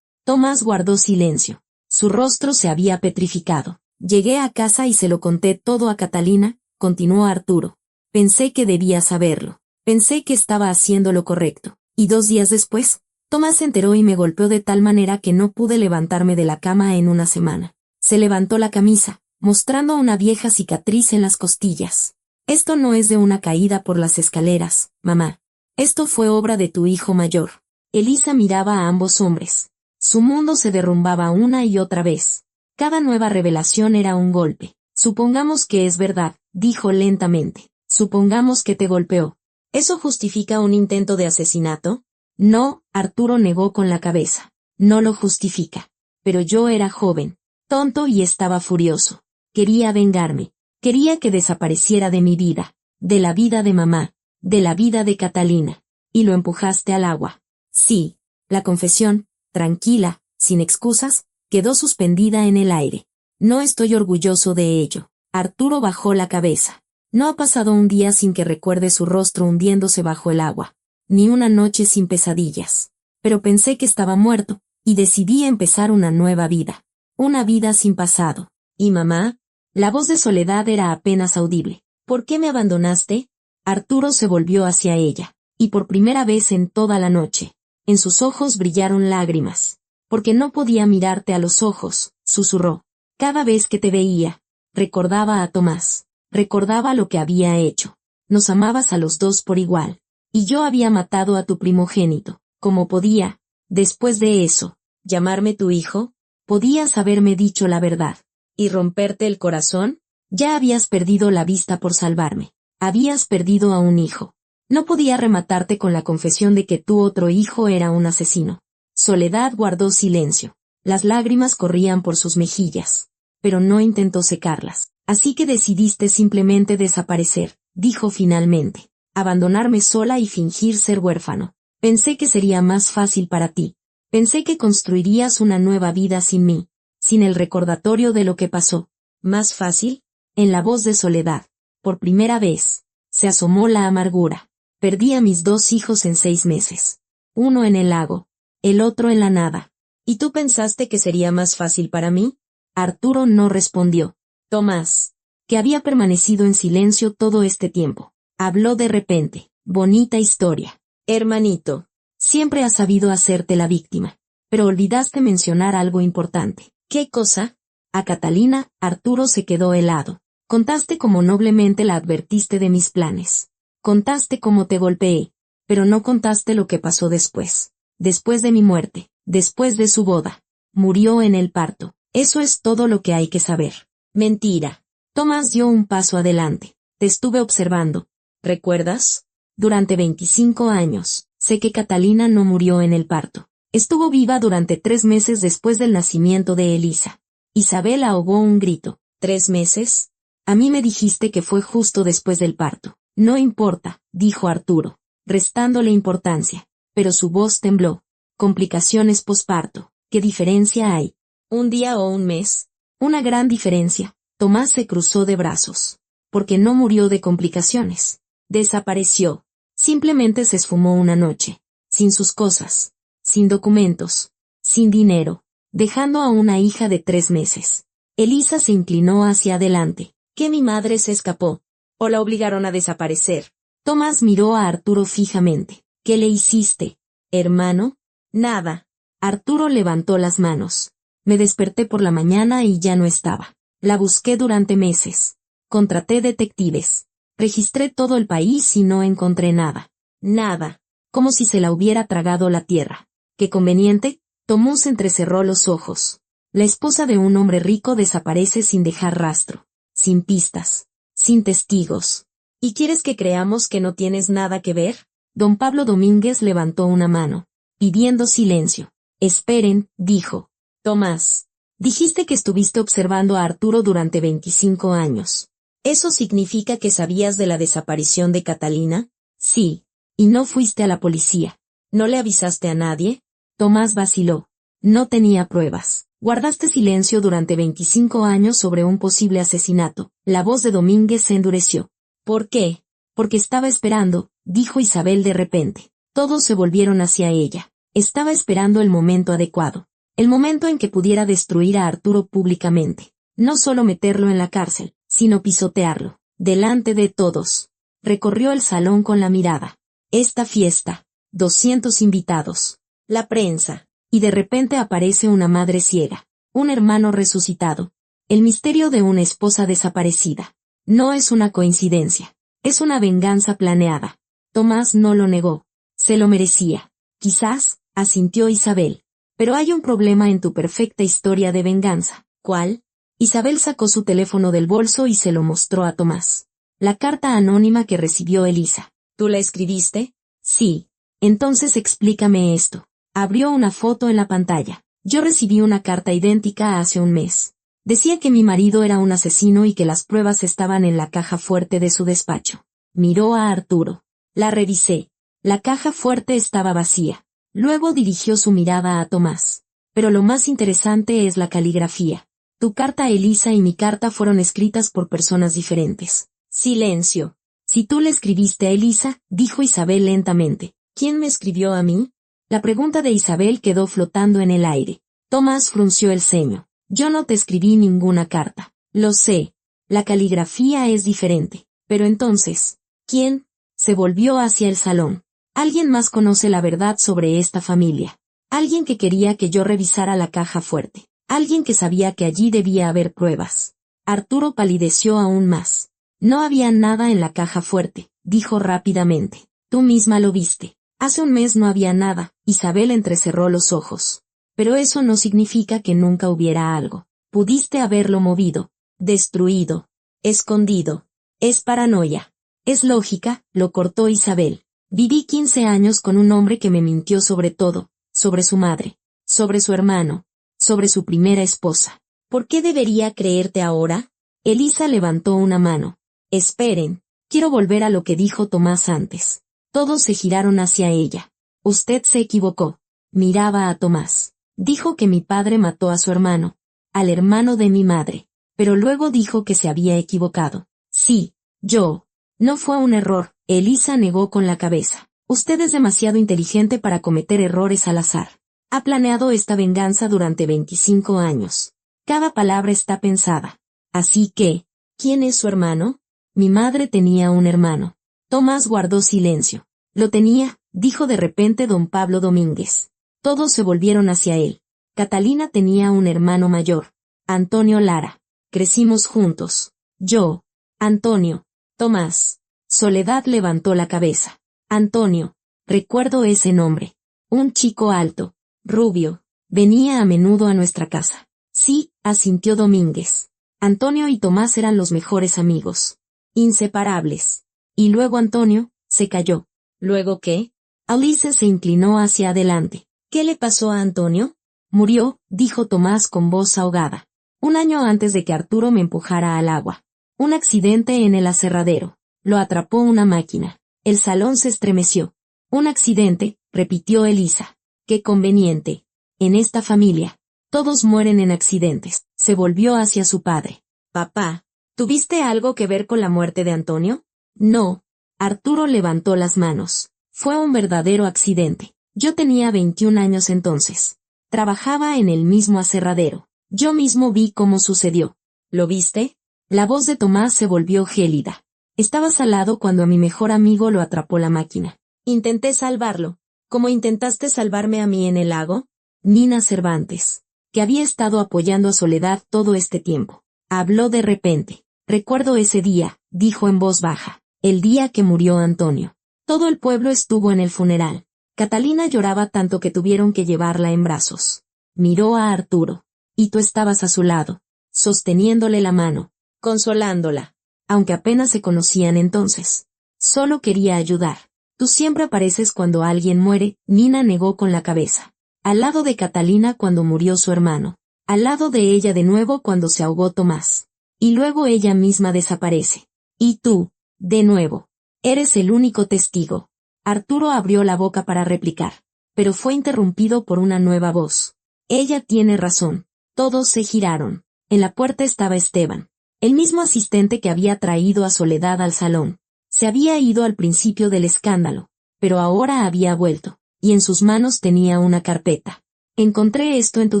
A: Tomás guardó silencio. Su rostro se había petrificado. Llegué a casa y se lo conté todo a Catalina, continuó Arturo. Pensé que debía saberlo. Pensé que estaba haciendo lo correcto. Y 2 días después, Tomás se enteró y me golpeó de tal manera que no pude levantarme de la cama en una semana. Se levantó la camisa, mostrando una vieja cicatriz en las costillas. Esto no es de una caída por las escaleras, mamá. Esto fue obra de tu hijo mayor. Elisa miraba a ambos hombres. Su mundo se derrumbaba una y otra vez. Cada nueva revelación era un golpe. Supongamos que es verdad, dijo lentamente. Supongamos que te golpeó. ¿Eso justifica un intento de asesinato? No, Arturo negó con la cabeza. No lo justifica. Pero yo era joven, tonto y estaba furioso. Quería vengarme. Quería que desapareciera de mi vida, de la vida de mamá, de la vida de Catalina. Y lo empujaste al agua. Sí, la confesión, tranquila, sin excusas, quedó suspendida en el aire. No estoy orgulloso de ello. Arturo bajó la cabeza. No ha pasado un día sin que recuerde su rostro hundiéndose bajo el agua. Ni una noche sin pesadillas. Pero pensé que estaba muerto, y decidí empezar una nueva vida. Una vida sin pasado. ¿Y mamá? La voz de Soledad era apenas audible. ¿Por qué me abandonaste? Arturo se volvió hacia ella, y por primera vez en toda la noche, en sus ojos brillaron lágrimas. Porque no podía mirarte a los ojos, susurró. Cada vez que te veía, recordaba a Tomás, recordaba lo que había hecho. Nos amabas a los dos por igual. Y yo había matado a tu primogénito, como podía, después de eso, llamarme tu hijo. Podías haberme dicho la verdad. ¿Y romperte el corazón? Ya habías perdido la vista por salvarme. Habías perdido a un hijo. No podía rematarte con la confesión de que tu otro hijo era un asesino. Soledad guardó silencio. Las lágrimas corrían por sus mejillas, pero no intentó secarlas. Así que decidiste simplemente desaparecer, dijo finalmente. Abandonarme sola y fingir ser huérfano. Pensé que sería más fácil para ti. Pensé que construirías una nueva vida sin mí, sin el recordatorio de lo que pasó. ¿Más fácil? En la voz de Soledad, por primera vez, se asomó la amargura. Perdí a mis 2 hijos en 6 meses. Uno en el lago, el otro en la nada. ¿Y tú pensaste que sería más fácil para mí? Arturo no respondió. Tomás, que había permanecido en silencio todo este tiempo, habló de repente. Bonita historia. Hermanito, siempre has sabido hacerte la víctima. Pero olvidaste mencionar algo importante. ¿Qué cosa? A Catalina, Arturo se quedó helado. Contaste cómo noblemente la advertiste de mis planes. Contaste cómo te golpeé, pero no contaste lo que pasó después. Después de mi muerte, después de su boda. Murió en el parto. Eso es todo lo que hay que saber. Mentira. Tomás dio un paso adelante. Te estuve observando. ¿Recuerdas? Durante 25 años, sé que Catalina no murió en el parto. Estuvo viva durante 3 meses después del nacimiento de Elisa. Isabel ahogó un grito. ¿3 meses? A mí me dijiste que fue justo después del parto. No importa, dijo Arturo, restándole importancia. Pero su voz tembló. Complicaciones posparto. ¿Qué diferencia hay? ¿Un día o un mes? Una gran diferencia. Tomás se cruzó de brazos. Porque no murió de complicaciones. Desapareció. Simplemente se esfumó una noche. Sin sus cosas. Sin documentos. Sin dinero. Dejando a una hija de 3 meses. Elisa se inclinó hacia adelante. ¿Que mi madre se escapó? ¿O la obligaron a desaparecer? Tomás miró a Arturo fijamente. ¿Qué le hiciste, hermano? Nada. Arturo levantó las manos. Me desperté por la mañana y ya no estaba. La busqué durante meses. Contraté detectives. Registré todo el país y no encontré nada. Nada. Como si se la hubiera tragado la tierra. Qué conveniente. Tomás entrecerró los ojos. La esposa de un hombre rico desaparece sin dejar rastro. Sin pistas. Sin testigos. ¿Y quieres que creamos que no tienes nada que ver? Don Pablo Domínguez levantó una mano, pidiendo silencio. Esperen, dijo. Tomás, dijiste que estuviste observando a Arturo durante 25 años. ¿Eso significa que sabías de la desaparición de Catalina? Sí. ¿Y no fuiste a la policía? ¿No le avisaste a nadie? Tomás vaciló. No tenía pruebas. Guardaste silencio durante 25 años sobre un posible asesinato. La voz de Domínguez se endureció. ¿Por qué? Porque estaba esperando, dijo Isabel de repente. Todos se volvieron hacia ella. Estaba esperando el momento adecuado. El momento en que pudiera destruir a Arturo públicamente. No solo meterlo en la cárcel, sino pisotearlo. Delante de todos. Recorrió el salón con la mirada. Esta fiesta. 200 invitados. La prensa. Y de repente aparece una madre ciega. Un hermano resucitado. El misterio de una esposa desaparecida. No es una coincidencia. Es una venganza planeada. Tomás no lo negó. Se lo merecía. Quizás, asintió Isabel. Pero hay un problema en tu perfecta historia de venganza. ¿Cuál? Isabel sacó su teléfono del bolso y se lo mostró a Tomás. La carta anónima que recibió Elisa. ¿Tú la escribiste? Sí. Entonces explícame esto. Abrió una foto en la pantalla. Yo recibí una carta idéntica hace un mes. Decía que mi marido era un asesino y que las pruebas estaban en la caja fuerte de su despacho. Miró a Arturo. La revisé. La caja fuerte estaba vacía. Luego dirigió su mirada a Tomás. Pero lo más interesante es la caligrafía. Tu carta a Elisa y mi carta fueron escritas por personas diferentes. Silencio. Si tú le escribiste a Elisa, dijo Isabel lentamente. ¿Quién me escribió a mí? La pregunta de Isabel quedó flotando en el aire. Tomás frunció el ceño. Yo no te escribí ninguna carta. Lo sé. La caligrafía es diferente. Pero entonces, ¿quién? Se volvió hacia el salón. Alguien más conoce la verdad sobre esta familia. Alguien que quería que yo revisara la caja fuerte. Alguien que sabía que allí debía haber pruebas. Arturo palideció aún más. No había nada en la caja fuerte, dijo rápidamente. Tú misma lo viste. Hace un mes no había nada. Isabel entrecerró los ojos. Pero eso no significa que nunca hubiera algo. Pudiste haberlo movido, destruido, escondido. Es paranoia. Es lógica, lo cortó Isabel. Viví 15 años con un hombre que me mintió sobre todo, sobre su madre, sobre su hermano, sobre su primera esposa. ¿Por qué debería creerte ahora? Elisa levantó una mano. Esperen, quiero volver a lo que dijo Tomás antes. Todos se giraron hacia ella. Usted se equivocó. Miraba a Tomás. Dijo que mi padre mató a su hermano, al hermano de mi madre, pero luego dijo que se había equivocado. Sí, yo. No fue un error, Elisa negó con la cabeza. Usted es demasiado inteligente para cometer errores al azar. Ha planeado esta venganza durante 25 años. Cada palabra está pensada. Así que, ¿quién es su hermano? Mi madre tenía un hermano. Tomás guardó silencio. Lo tenía, dijo de repente don Pablo Domínguez. Todos se volvieron hacia él. Catalina tenía un hermano mayor. Antonio Lara. Crecimos juntos. Yo. Antonio. Tomás. Soledad levantó la cabeza. Antonio. Recuerdo ese nombre. Un chico alto. Rubio. Venía a menudo a nuestra casa. Sí, asintió Domínguez. Antonio y Tomás eran los mejores amigos. Inseparables. Y luego Antonio, se calló. ¿Luego qué? Alice se inclinó hacia adelante. ¿Qué le pasó a Antonio? Murió, dijo Tomás con voz ahogada. Un año antes de que Arturo me empujara al agua. Un accidente en el aserradero. Lo atrapó una máquina. El salón se estremeció. Un accidente, repitió Elisa. Qué conveniente. En esta familia, todos mueren en accidentes. Se volvió hacia su padre. Papá, ¿tuviste algo que ver con la muerte de Antonio? No. Arturo levantó las manos. Fue un verdadero accidente. Yo tenía 21 años entonces. Trabajaba en el mismo aserradero. Yo mismo vi cómo sucedió. ¿Lo viste? La voz de Tomás se volvió gélida. Estabas al lado cuando a mi mejor amigo lo atrapó la máquina. Intenté salvarlo. ¿Cómo intentaste salvarme a mí en el lago? Nina Cervantes, que había estado apoyando a Soledad todo este tiempo. Habló de repente. Recuerdo ese día, dijo en voz baja. El día que murió Antonio. Todo el pueblo estuvo en el funeral. Catalina lloraba tanto que tuvieron que llevarla en brazos. Miró a Arturo. Y tú estabas a su lado, sosteniéndole la mano, consolándola. Aunque apenas se conocían entonces. Solo quería ayudar. Tú siempre apareces cuando alguien muere, Nina negó con la cabeza. Al lado de Catalina cuando murió su hermano. Al lado de ella de nuevo cuando se ahogó Tomás. Y luego ella misma desaparece. Y tú, de nuevo. Eres el único testigo. Arturo abrió la boca para replicar. Pero fue interrumpido por una nueva voz. Ella tiene razón. Todos se giraron. En la puerta estaba Esteban, el mismo asistente que había traído a Soledad al salón. Se había ido al principio del escándalo, pero ahora había vuelto, y en sus manos tenía una carpeta. Encontré esto en tu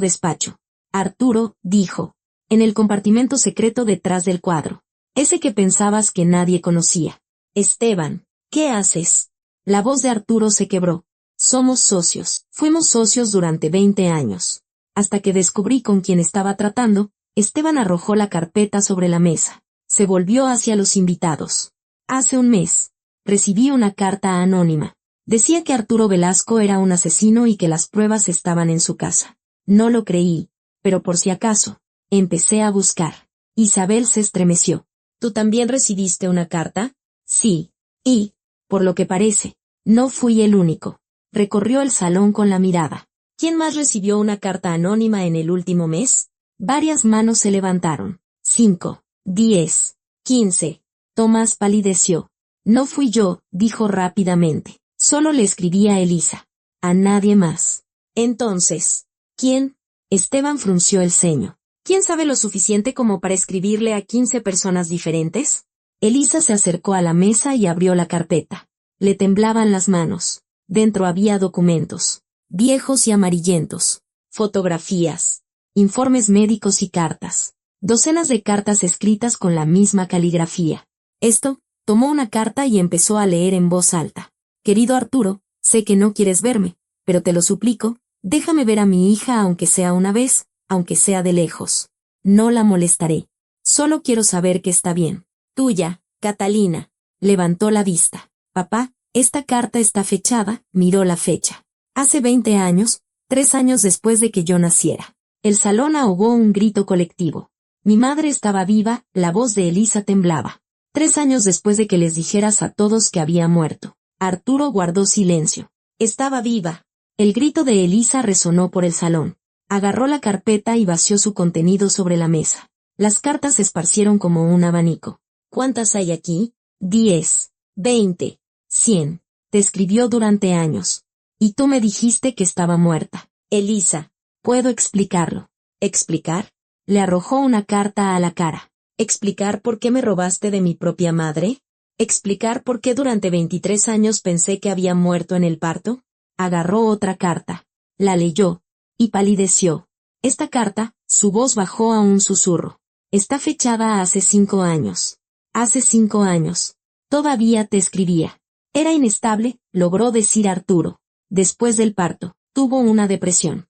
A: despacho. Arturo, dijo. En el compartimento secreto detrás del cuadro. Ese que pensabas que nadie conocía. Esteban, ¿qué haces? La voz de Arturo se quebró. Somos socios. Fuimos socios durante 20 años. Hasta que descubrí con quién estaba tratando, Esteban arrojó la carpeta sobre la mesa. Se volvió hacia los invitados. Hace un mes, recibí una carta anónima. Decía que Arturo Velasco era un asesino y que las pruebas estaban en su casa. No lo creí, pero por si acaso, empecé a buscar. Isabel se estremeció. ¿Tú también recibiste una carta? Sí. Y, por lo que parece, no fui el único. Recorrió el salón con la mirada. ¿Quién más recibió una carta anónima en el último mes? Varias manos se levantaron. 5, 10, 15. Tomás palideció. No fui yo, dijo rápidamente. Solo le escribí a Elisa. A nadie más. Entonces, ¿quién? Esteban frunció el ceño. ¿Quién sabe lo suficiente como para escribirle a 15 personas diferentes? Elisa se acercó a la mesa y abrió la carpeta. Le temblaban las manos. Dentro había documentos, viejos y amarillentos, fotografías, informes médicos y cartas. Docenas de cartas escritas con la misma caligrafía. Esto, tomó una carta y empezó a leer en voz alta. Querido Arturo, sé que no quieres verme, pero te lo suplico, déjame ver a mi hija aunque sea una vez, aunque sea de lejos. No la molestaré. Solo quiero saber que está bien. Tuya, Catalina. Levantó la vista. Papá, esta carta está fechada, miró la fecha. Hace 20 años, 3 años después de que yo naciera. El salón ahogó un grito colectivo. Mi madre estaba viva, la voz de Elisa temblaba. 3 años después de que les dijeras a todos que había muerto. Arturo guardó silencio. Estaba viva. El grito de Elisa resonó por el salón. Agarró la carpeta y vació su contenido sobre la mesa. Las cartas se esparcieron como un abanico. ¿Cuántas hay aquí? 10, 20, 100. Te escribió durante años. Y tú me dijiste que estaba muerta. Elisa, puedo explicarlo. ¿Explicar? Le arrojó una carta a la cara. ¿Explicar por qué me robaste de mi propia madre? ¿Explicar por qué durante 23 años pensé que había muerto en el parto? Agarró otra carta. La leyó. Y palideció. Esta carta, su voz bajó a un susurro. Está fechada hace 5 años. Hace 5 años. Todavía te escribía. Era inestable, logró decir Arturo. Después del parto, tuvo una depresión.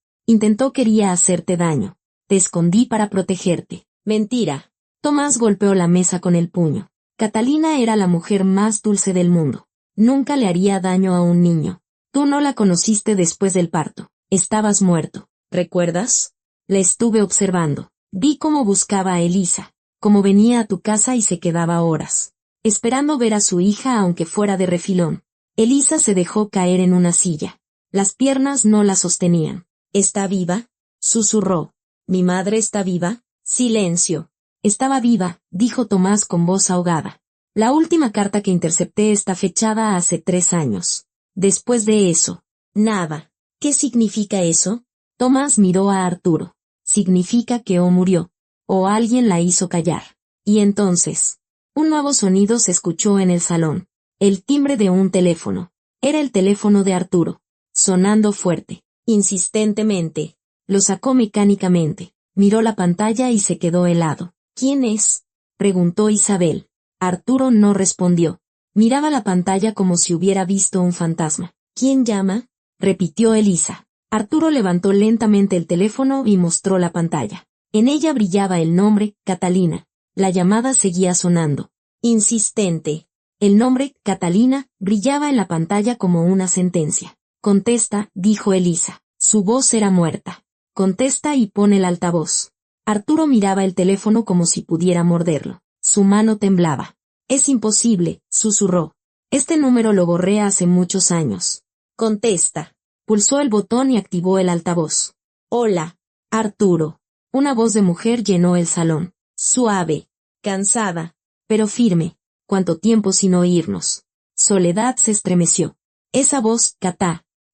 A: Quería hacerte daño. Te escondí para protegerte. Mentira. Tomás golpeó la mesa con el puño. Catalina era la mujer más dulce del mundo. Nunca le haría daño a un niño. Tú no la conociste después del parto. Estabas muerto. ¿Recuerdas? La estuve observando. Vi cómo buscaba a Elisa, cómo venía a tu casa y se quedaba horas, esperando ver a su hija aunque fuera de refilón. Elisa se dejó caer en una silla. Las piernas no la sostenían. ¿Está viva? Susurró. ¿Mi madre está viva? Silencio. Estaba viva, dijo Tomás con voz ahogada. La última carta que intercepté está fechada hace 3 años. Después de eso, nada. ¿Qué significa eso? Tomás miró a Arturo. Significa que o murió, o alguien la hizo callar. Y entonces, un nuevo sonido se escuchó en el salón. El timbre de un teléfono. Era el teléfono de Arturo. Sonando fuerte, insistentemente. Lo sacó mecánicamente. Miró la pantalla y se quedó helado. ¿Quién es? Preguntó Isabel. Arturo no respondió. Miraba la pantalla como si hubiera visto un fantasma. ¿Quién llama? Repitió Elisa. Arturo levantó lentamente el teléfono y mostró la pantalla. En ella brillaba el nombre, Catalina. La llamada seguía sonando. Insistente. El nombre, Catalina, brillaba en la pantalla como una sentencia. Contesta, dijo Elisa. Su voz era muerta. Contesta y pon el altavoz. Arturo miraba el teléfono como si pudiera morderlo. Su mano temblaba. Es imposible, susurró. Este número lo borré hace muchos años. Contesta. Pulsó el botón y activó el altavoz. Hola, Arturo. Una voz de mujer llenó el salón. Suave, cansada, pero firme. ¿Cuánto tiempo sin oírnos? Soledad se estremeció. Esa voz,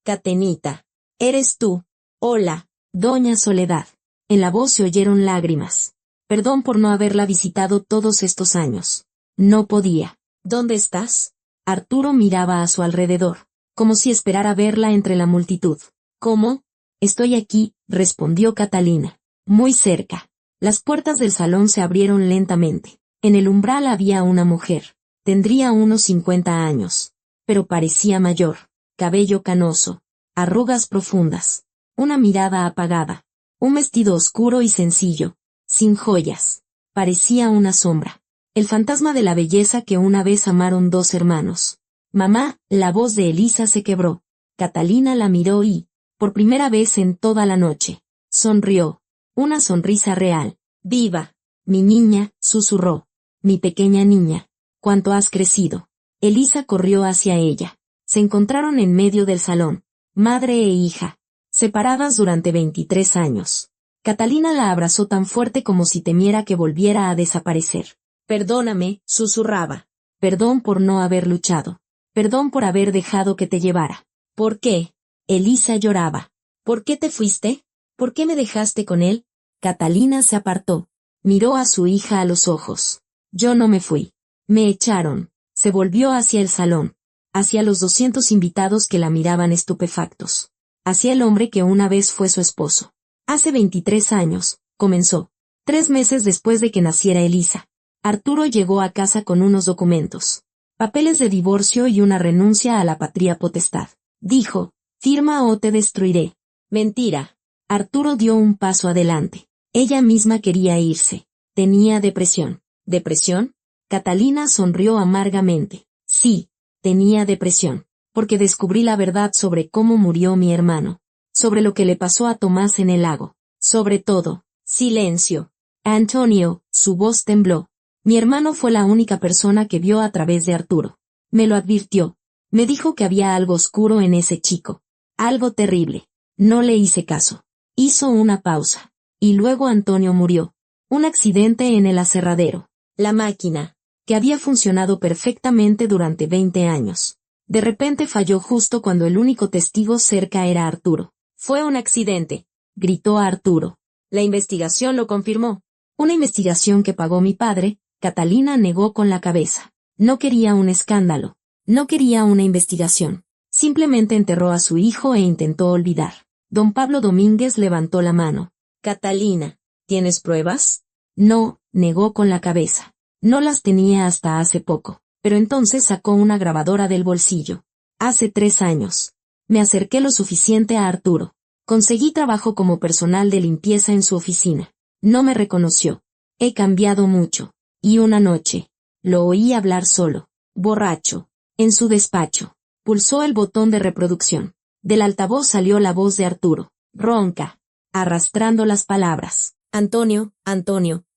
A: Catenita. Eres tú. Hola. Doña Soledad. En la voz se oyeron lágrimas. Perdón por no haberla visitado todos estos años. No podía. ¿Dónde estás? Arturo miraba a su alrededor, como si esperara verla entre la multitud. ¿Cómo? Estoy aquí, respondió Catalina. Muy cerca. Las puertas del salón se abrieron lentamente. En el umbral había una mujer. Tendría unos 50 años. Pero parecía mayor. Cabello canoso. Arrugas profundas. Una mirada apagada. Un vestido oscuro y sencillo. Sin joyas. Parecía una sombra. El fantasma de la belleza que una vez amaron dos hermanos. Mamá, la voz de Elisa se quebró. Catalina la miró y, por primera vez en toda la noche, sonrió. Una sonrisa real. Viva. Mi niña, susurró. Mi pequeña niña. ¿Cuánto has crecido? Elisa corrió hacia ella. Se encontraron en medio del salón. Madre e hija. Separadas durante 23 años. Catalina la abrazó tan fuerte como si temiera que volviera a desaparecer. Perdóname, susurraba. Perdón por no haber luchado. Perdón por haber dejado que te llevara. ¿Por qué? Elisa lloraba. ¿Por qué te fuiste? ¿Por qué me dejaste con él? Catalina se apartó. Miró a su hija a los ojos. Yo no me fui. Me echaron. Se volvió hacia el salón. Hacia los 200 invitados que la miraban estupefactos. Hacia el hombre que una vez fue su esposo. Hace 23 años, comenzó. 3 meses después de que naciera Elisa. Arturo llegó a casa con unos documentos. Papeles de divorcio y una renuncia a la patria potestad. Dijo, firma o te destruiré. Mentira. Arturo dio un paso adelante. Ella misma quería irse. Tenía depresión. ¿Depresión? Catalina sonrió amargamente. Sí, tenía depresión. Porque descubrí la verdad sobre cómo murió mi hermano. Sobre lo que le pasó a Tomás en el lago. Sobre todo. Silencio. Antonio, su voz tembló. Mi hermano fue la única persona que vio a través de Arturo. Me lo advirtió. Me dijo que había algo oscuro en ese chico. Algo terrible. No le hice caso. Hizo una pausa. Y luego Antonio murió. Un accidente en el aserradero. La máquina, que había funcionado perfectamente durante 20 años. De repente falló justo cuando el único testigo cerca era Arturo. Fue un accidente, gritó Arturo. La investigación lo confirmó. Una investigación que pagó mi padre. Catalina negó con la cabeza. No quería un escándalo. No quería una investigación. Simplemente enterró a su hijo e intentó olvidar. Don Pablo Domínguez levantó la mano. Catalina, ¿tienes pruebas? No, negó con la cabeza. No las tenía hasta hace poco. Pero entonces sacó una grabadora del bolsillo. Hace 3 años. Me acerqué lo suficiente a Arturo. Conseguí trabajo como personal de limpieza en su oficina. No me reconoció. He cambiado mucho. Y una noche, lo oí hablar solo, borracho, en su despacho. Pulsó el botón de reproducción. Del altavoz salió la voz de Arturo, ronca, arrastrando las palabras. Antonio,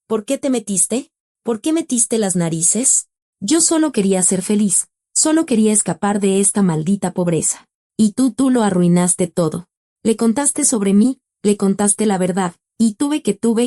A: ¿por qué te metiste? ¿Por qué metiste las narices? Yo solo quería ser feliz, solo quería escapar de esta maldita pobreza. Y tú lo arruinaste todo. Le contaste sobre mí, le contaste la verdad, y tuve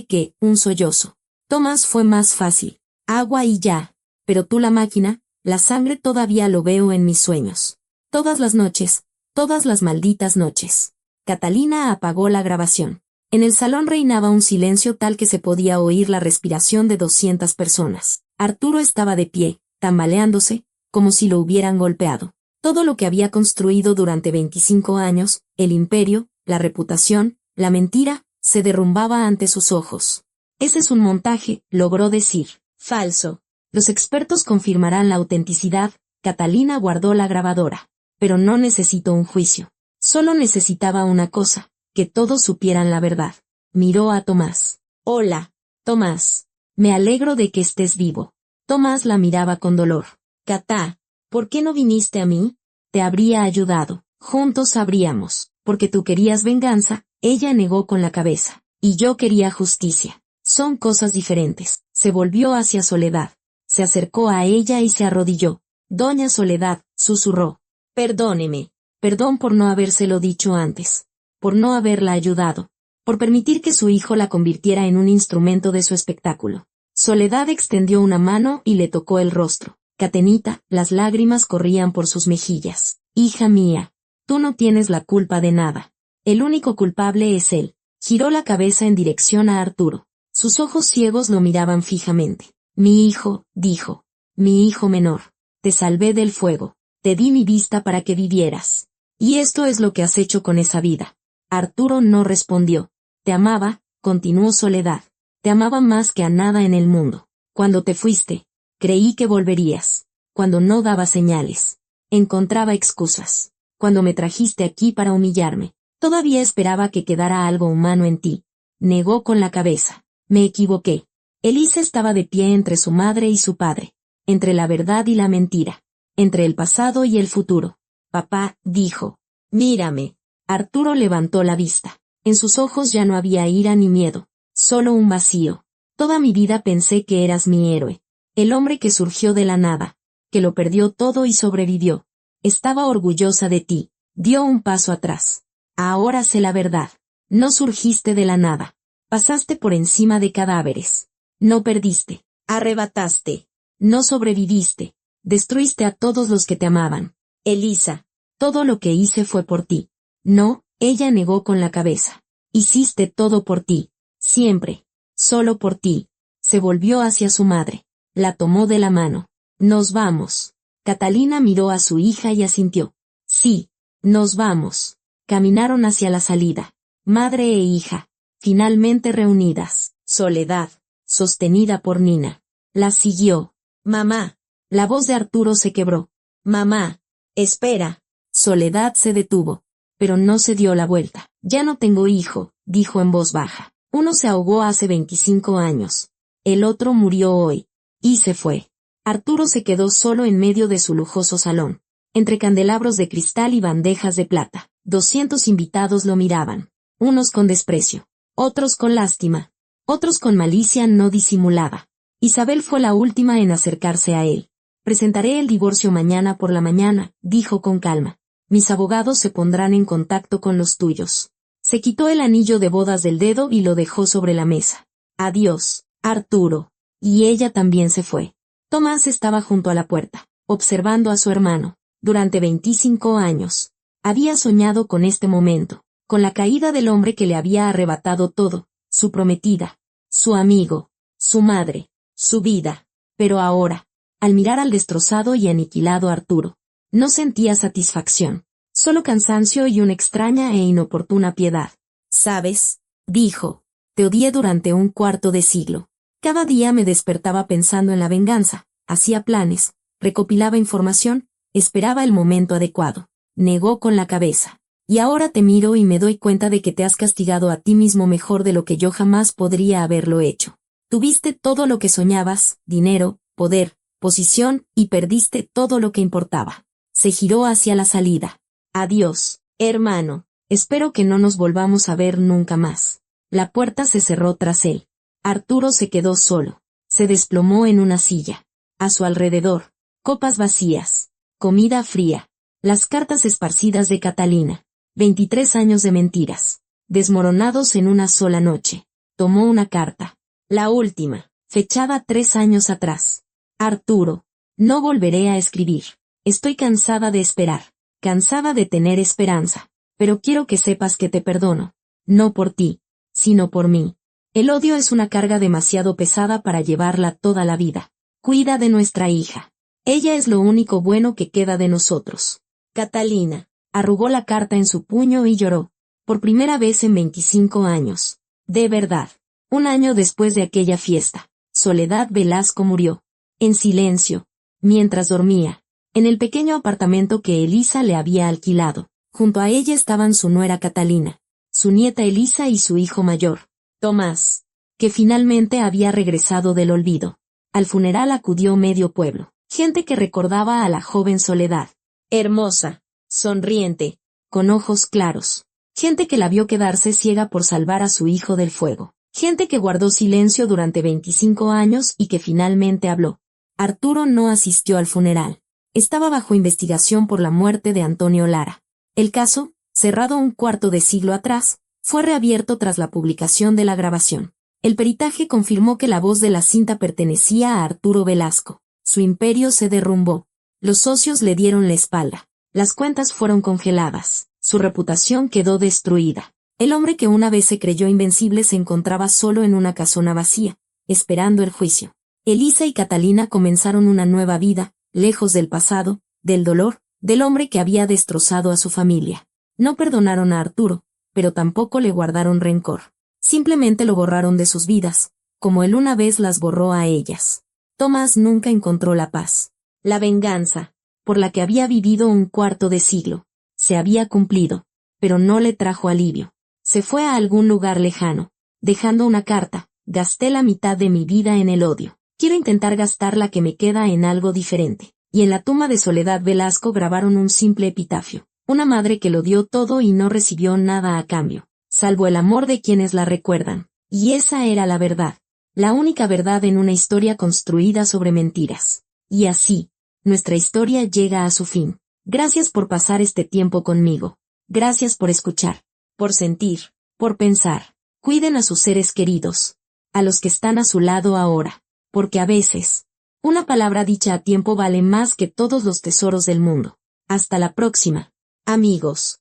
A: que, un sollozo. Tomás fue más fácil. Agua y ya. Pero tú la máquina, la sangre todavía lo veo en mis sueños. Todas las noches, todas las malditas noches. Catalina apagó la grabación. En el salón reinaba un silencio tal que se podía oír la respiración de 200 personas. Arturo estaba de pie, tambaleándose, como si lo hubieran golpeado. Todo lo que había construido durante 25 años, el imperio, la reputación, la mentira, se derrumbaba ante sus ojos. Ese es un montaje, logró decir. Falso. Los expertos confirmarán la autenticidad. Catalina guardó la grabadora. Pero no necesitó un juicio. Solo necesitaba una cosa, que todos supieran la verdad. Miró a Tomás. Hola, Tomás. Me alegro de que estés vivo. Tomás la miraba con dolor. Catá, ¿por qué no viniste a mí? Te habría ayudado. Juntos sabríamos. Porque tú querías venganza, ella negó con la cabeza. Y yo quería justicia. Son cosas diferentes. Se volvió hacia Soledad. Se acercó a ella y se arrodilló. Doña Soledad, susurró. Perdóneme. Perdón por no habérselo dicho antes. Por no haberla ayudado. Por permitir que su hijo la convirtiera en un instrumento de su espectáculo. Soledad extendió una mano y le tocó el rostro. Catenita, las lágrimas corrían por sus mejillas. Hija mía, tú no tienes la culpa de nada. El único culpable es él. Giró la cabeza en dirección a Arturo. Sus ojos ciegos lo miraban fijamente. Mi hijo, dijo. Mi hijo menor. Te salvé del fuego. Te di mi vista para que vivieras. Y esto es lo que has hecho con esa vida. Arturo no respondió. Te amaba, continuó Soledad. Te amaba más que a nada en el mundo. Cuando te fuiste, creí que volverías. Cuando no daba señales. Encontraba excusas. Cuando me trajiste aquí para humillarme. Todavía esperaba que quedara algo humano en ti. Negó con la cabeza. Me equivoqué. Elisa estaba de pie entre su madre y su padre. Entre la verdad y la mentira. Entre el pasado y el futuro. Papá, dijo. Mírame. Arturo levantó la vista. En sus ojos ya no había ira ni miedo. Solo un vacío. Toda mi vida pensé que eras mi héroe. El hombre que surgió de la nada. Que lo perdió todo y sobrevivió. Estaba orgullosa de ti. Dio un paso atrás. Ahora sé la verdad. No surgiste de la nada. Pasaste por encima de cadáveres. No perdiste. Arrebataste. No sobreviviste. Destruiste a todos los que te amaban. Elisa, todo lo que hice fue por ti. No, ella negó con la cabeza. Hiciste todo por ti. Siempre. Solo por ti. Se volvió hacia su madre. La tomó de la mano. Nos vamos. Catalina miró a su hija y asintió. Sí. Nos vamos. Caminaron hacia la salida. Madre e hija. Finalmente reunidas. Soledad. Sostenida por Nina. La siguió. Mamá. La voz de Arturo se quebró. Mamá. Espera. Soledad se detuvo. Pero no se dio la vuelta. Ya no tengo hijo, dijo en voz baja. Uno se ahogó hace 25 años. El otro murió hoy. Y se fue. Arturo se quedó solo en medio de su lujoso salón. Entre candelabros de cristal y bandejas de plata. 200 invitados lo miraban. Unos con desprecio. Otros con lástima. Otros con malicia no disimulada. Isabel fue la última en acercarse a él. Presentaré el divorcio mañana por la mañana, dijo con calma. Mis abogados se pondrán en contacto con los tuyos. Se quitó el anillo de bodas del dedo y lo dejó sobre la mesa. Adiós, Arturo. Y ella también se fue. Tomás estaba junto a la puerta, observando a su hermano. Durante 25 años. Había soñado con este momento, con la caída del hombre que le había arrebatado todo, su prometida, su amigo, su madre, su vida. Pero ahora, al mirar al destrozado y aniquilado Arturo, no sentía satisfacción, solo cansancio y una extraña e inoportuna piedad. ¿Sabes? Dijo. Te odié durante un cuarto de siglo. Cada día me despertaba pensando en la venganza, hacía planes, recopilaba información, esperaba el momento adecuado. Negó con la cabeza. Y ahora te miro y me doy cuenta de que te has castigado a ti mismo mejor de lo que yo jamás podría haberlo hecho. Tuviste todo lo que soñabas, dinero, poder, posición, y perdiste todo lo que importaba. Se giró hacia la salida. Adiós, hermano. Espero que no nos volvamos a ver nunca más. La puerta se cerró tras él. Arturo se quedó solo. Se desplomó en una silla. A su alrededor, copas vacías, comida fría, las cartas esparcidas de Catalina. 23 años de mentiras, desmoronados en una sola noche. Tomó una carta. La última, fechada 3 años atrás. Arturo, no volveré a escribir. Estoy cansada de esperar, cansada de tener esperanza, pero quiero que sepas que te perdono. No por ti, sino por mí. El odio es una carga demasiado pesada para llevarla toda la vida. Cuida de nuestra hija. Ella es lo único bueno que queda de nosotros. Catalina. Arrugó la carta en su puño y lloró. Por primera vez en 25 años. De verdad. Un año después de aquella fiesta, Soledad Velasco murió. En silencio. Mientras dormía. En el pequeño apartamento que Elisa le había alquilado. Junto a ella estaban su nuera Catalina, su nieta Elisa y su hijo mayor, Tomás, que finalmente había regresado del olvido. Al funeral acudió medio pueblo. Gente que recordaba a la joven Soledad. Hermosa. Sonriente, con ojos claros. Gente que la vio quedarse ciega por salvar a su hijo del fuego. Gente que guardó silencio durante 25 años y que finalmente habló. Arturo no asistió al funeral. Estaba bajo investigación por la muerte de Antonio Lara. El caso, cerrado un cuarto de siglo atrás, fue reabierto tras la publicación de la grabación. El peritaje confirmó que la voz de la cinta pertenecía a Arturo Velasco. Su imperio se derrumbó. Los socios le dieron la espalda. Las cuentas fueron congeladas. Su reputación quedó destruida. El hombre que una vez se creyó invencible se encontraba solo en una casona vacía, esperando el juicio. Elisa y Catalina comenzaron una nueva vida, lejos del pasado, del dolor, del hombre que había destrozado a su familia. No perdonaron a Arturo, pero tampoco le guardaron rencor. Simplemente lo borraron de sus vidas, como él una vez las borró a ellas. Tomás nunca encontró la paz. La venganza, por la que había vivido un cuarto de siglo, se había cumplido, pero no le trajo alivio. Se fue a algún lugar lejano, dejando una carta: gasté la mitad de mi vida en el odio. Quiero intentar gastar la que me queda en algo diferente. Y en la tumba de Soledad Velasco grabaron un simple epitafio: una madre que lo dio todo y no recibió nada a cambio, salvo el amor de quienes la recuerdan. Y esa era la verdad. La única verdad en una historia construida sobre mentiras. Y así, nuestra historia llega a su fin. Gracias por pasar este tiempo conmigo. Gracias por escuchar, por sentir, por pensar. Cuiden a sus seres queridos, a los que están a su lado ahora, porque a veces, una palabra dicha a tiempo vale más que todos los tesoros del mundo. Hasta la próxima, amigos.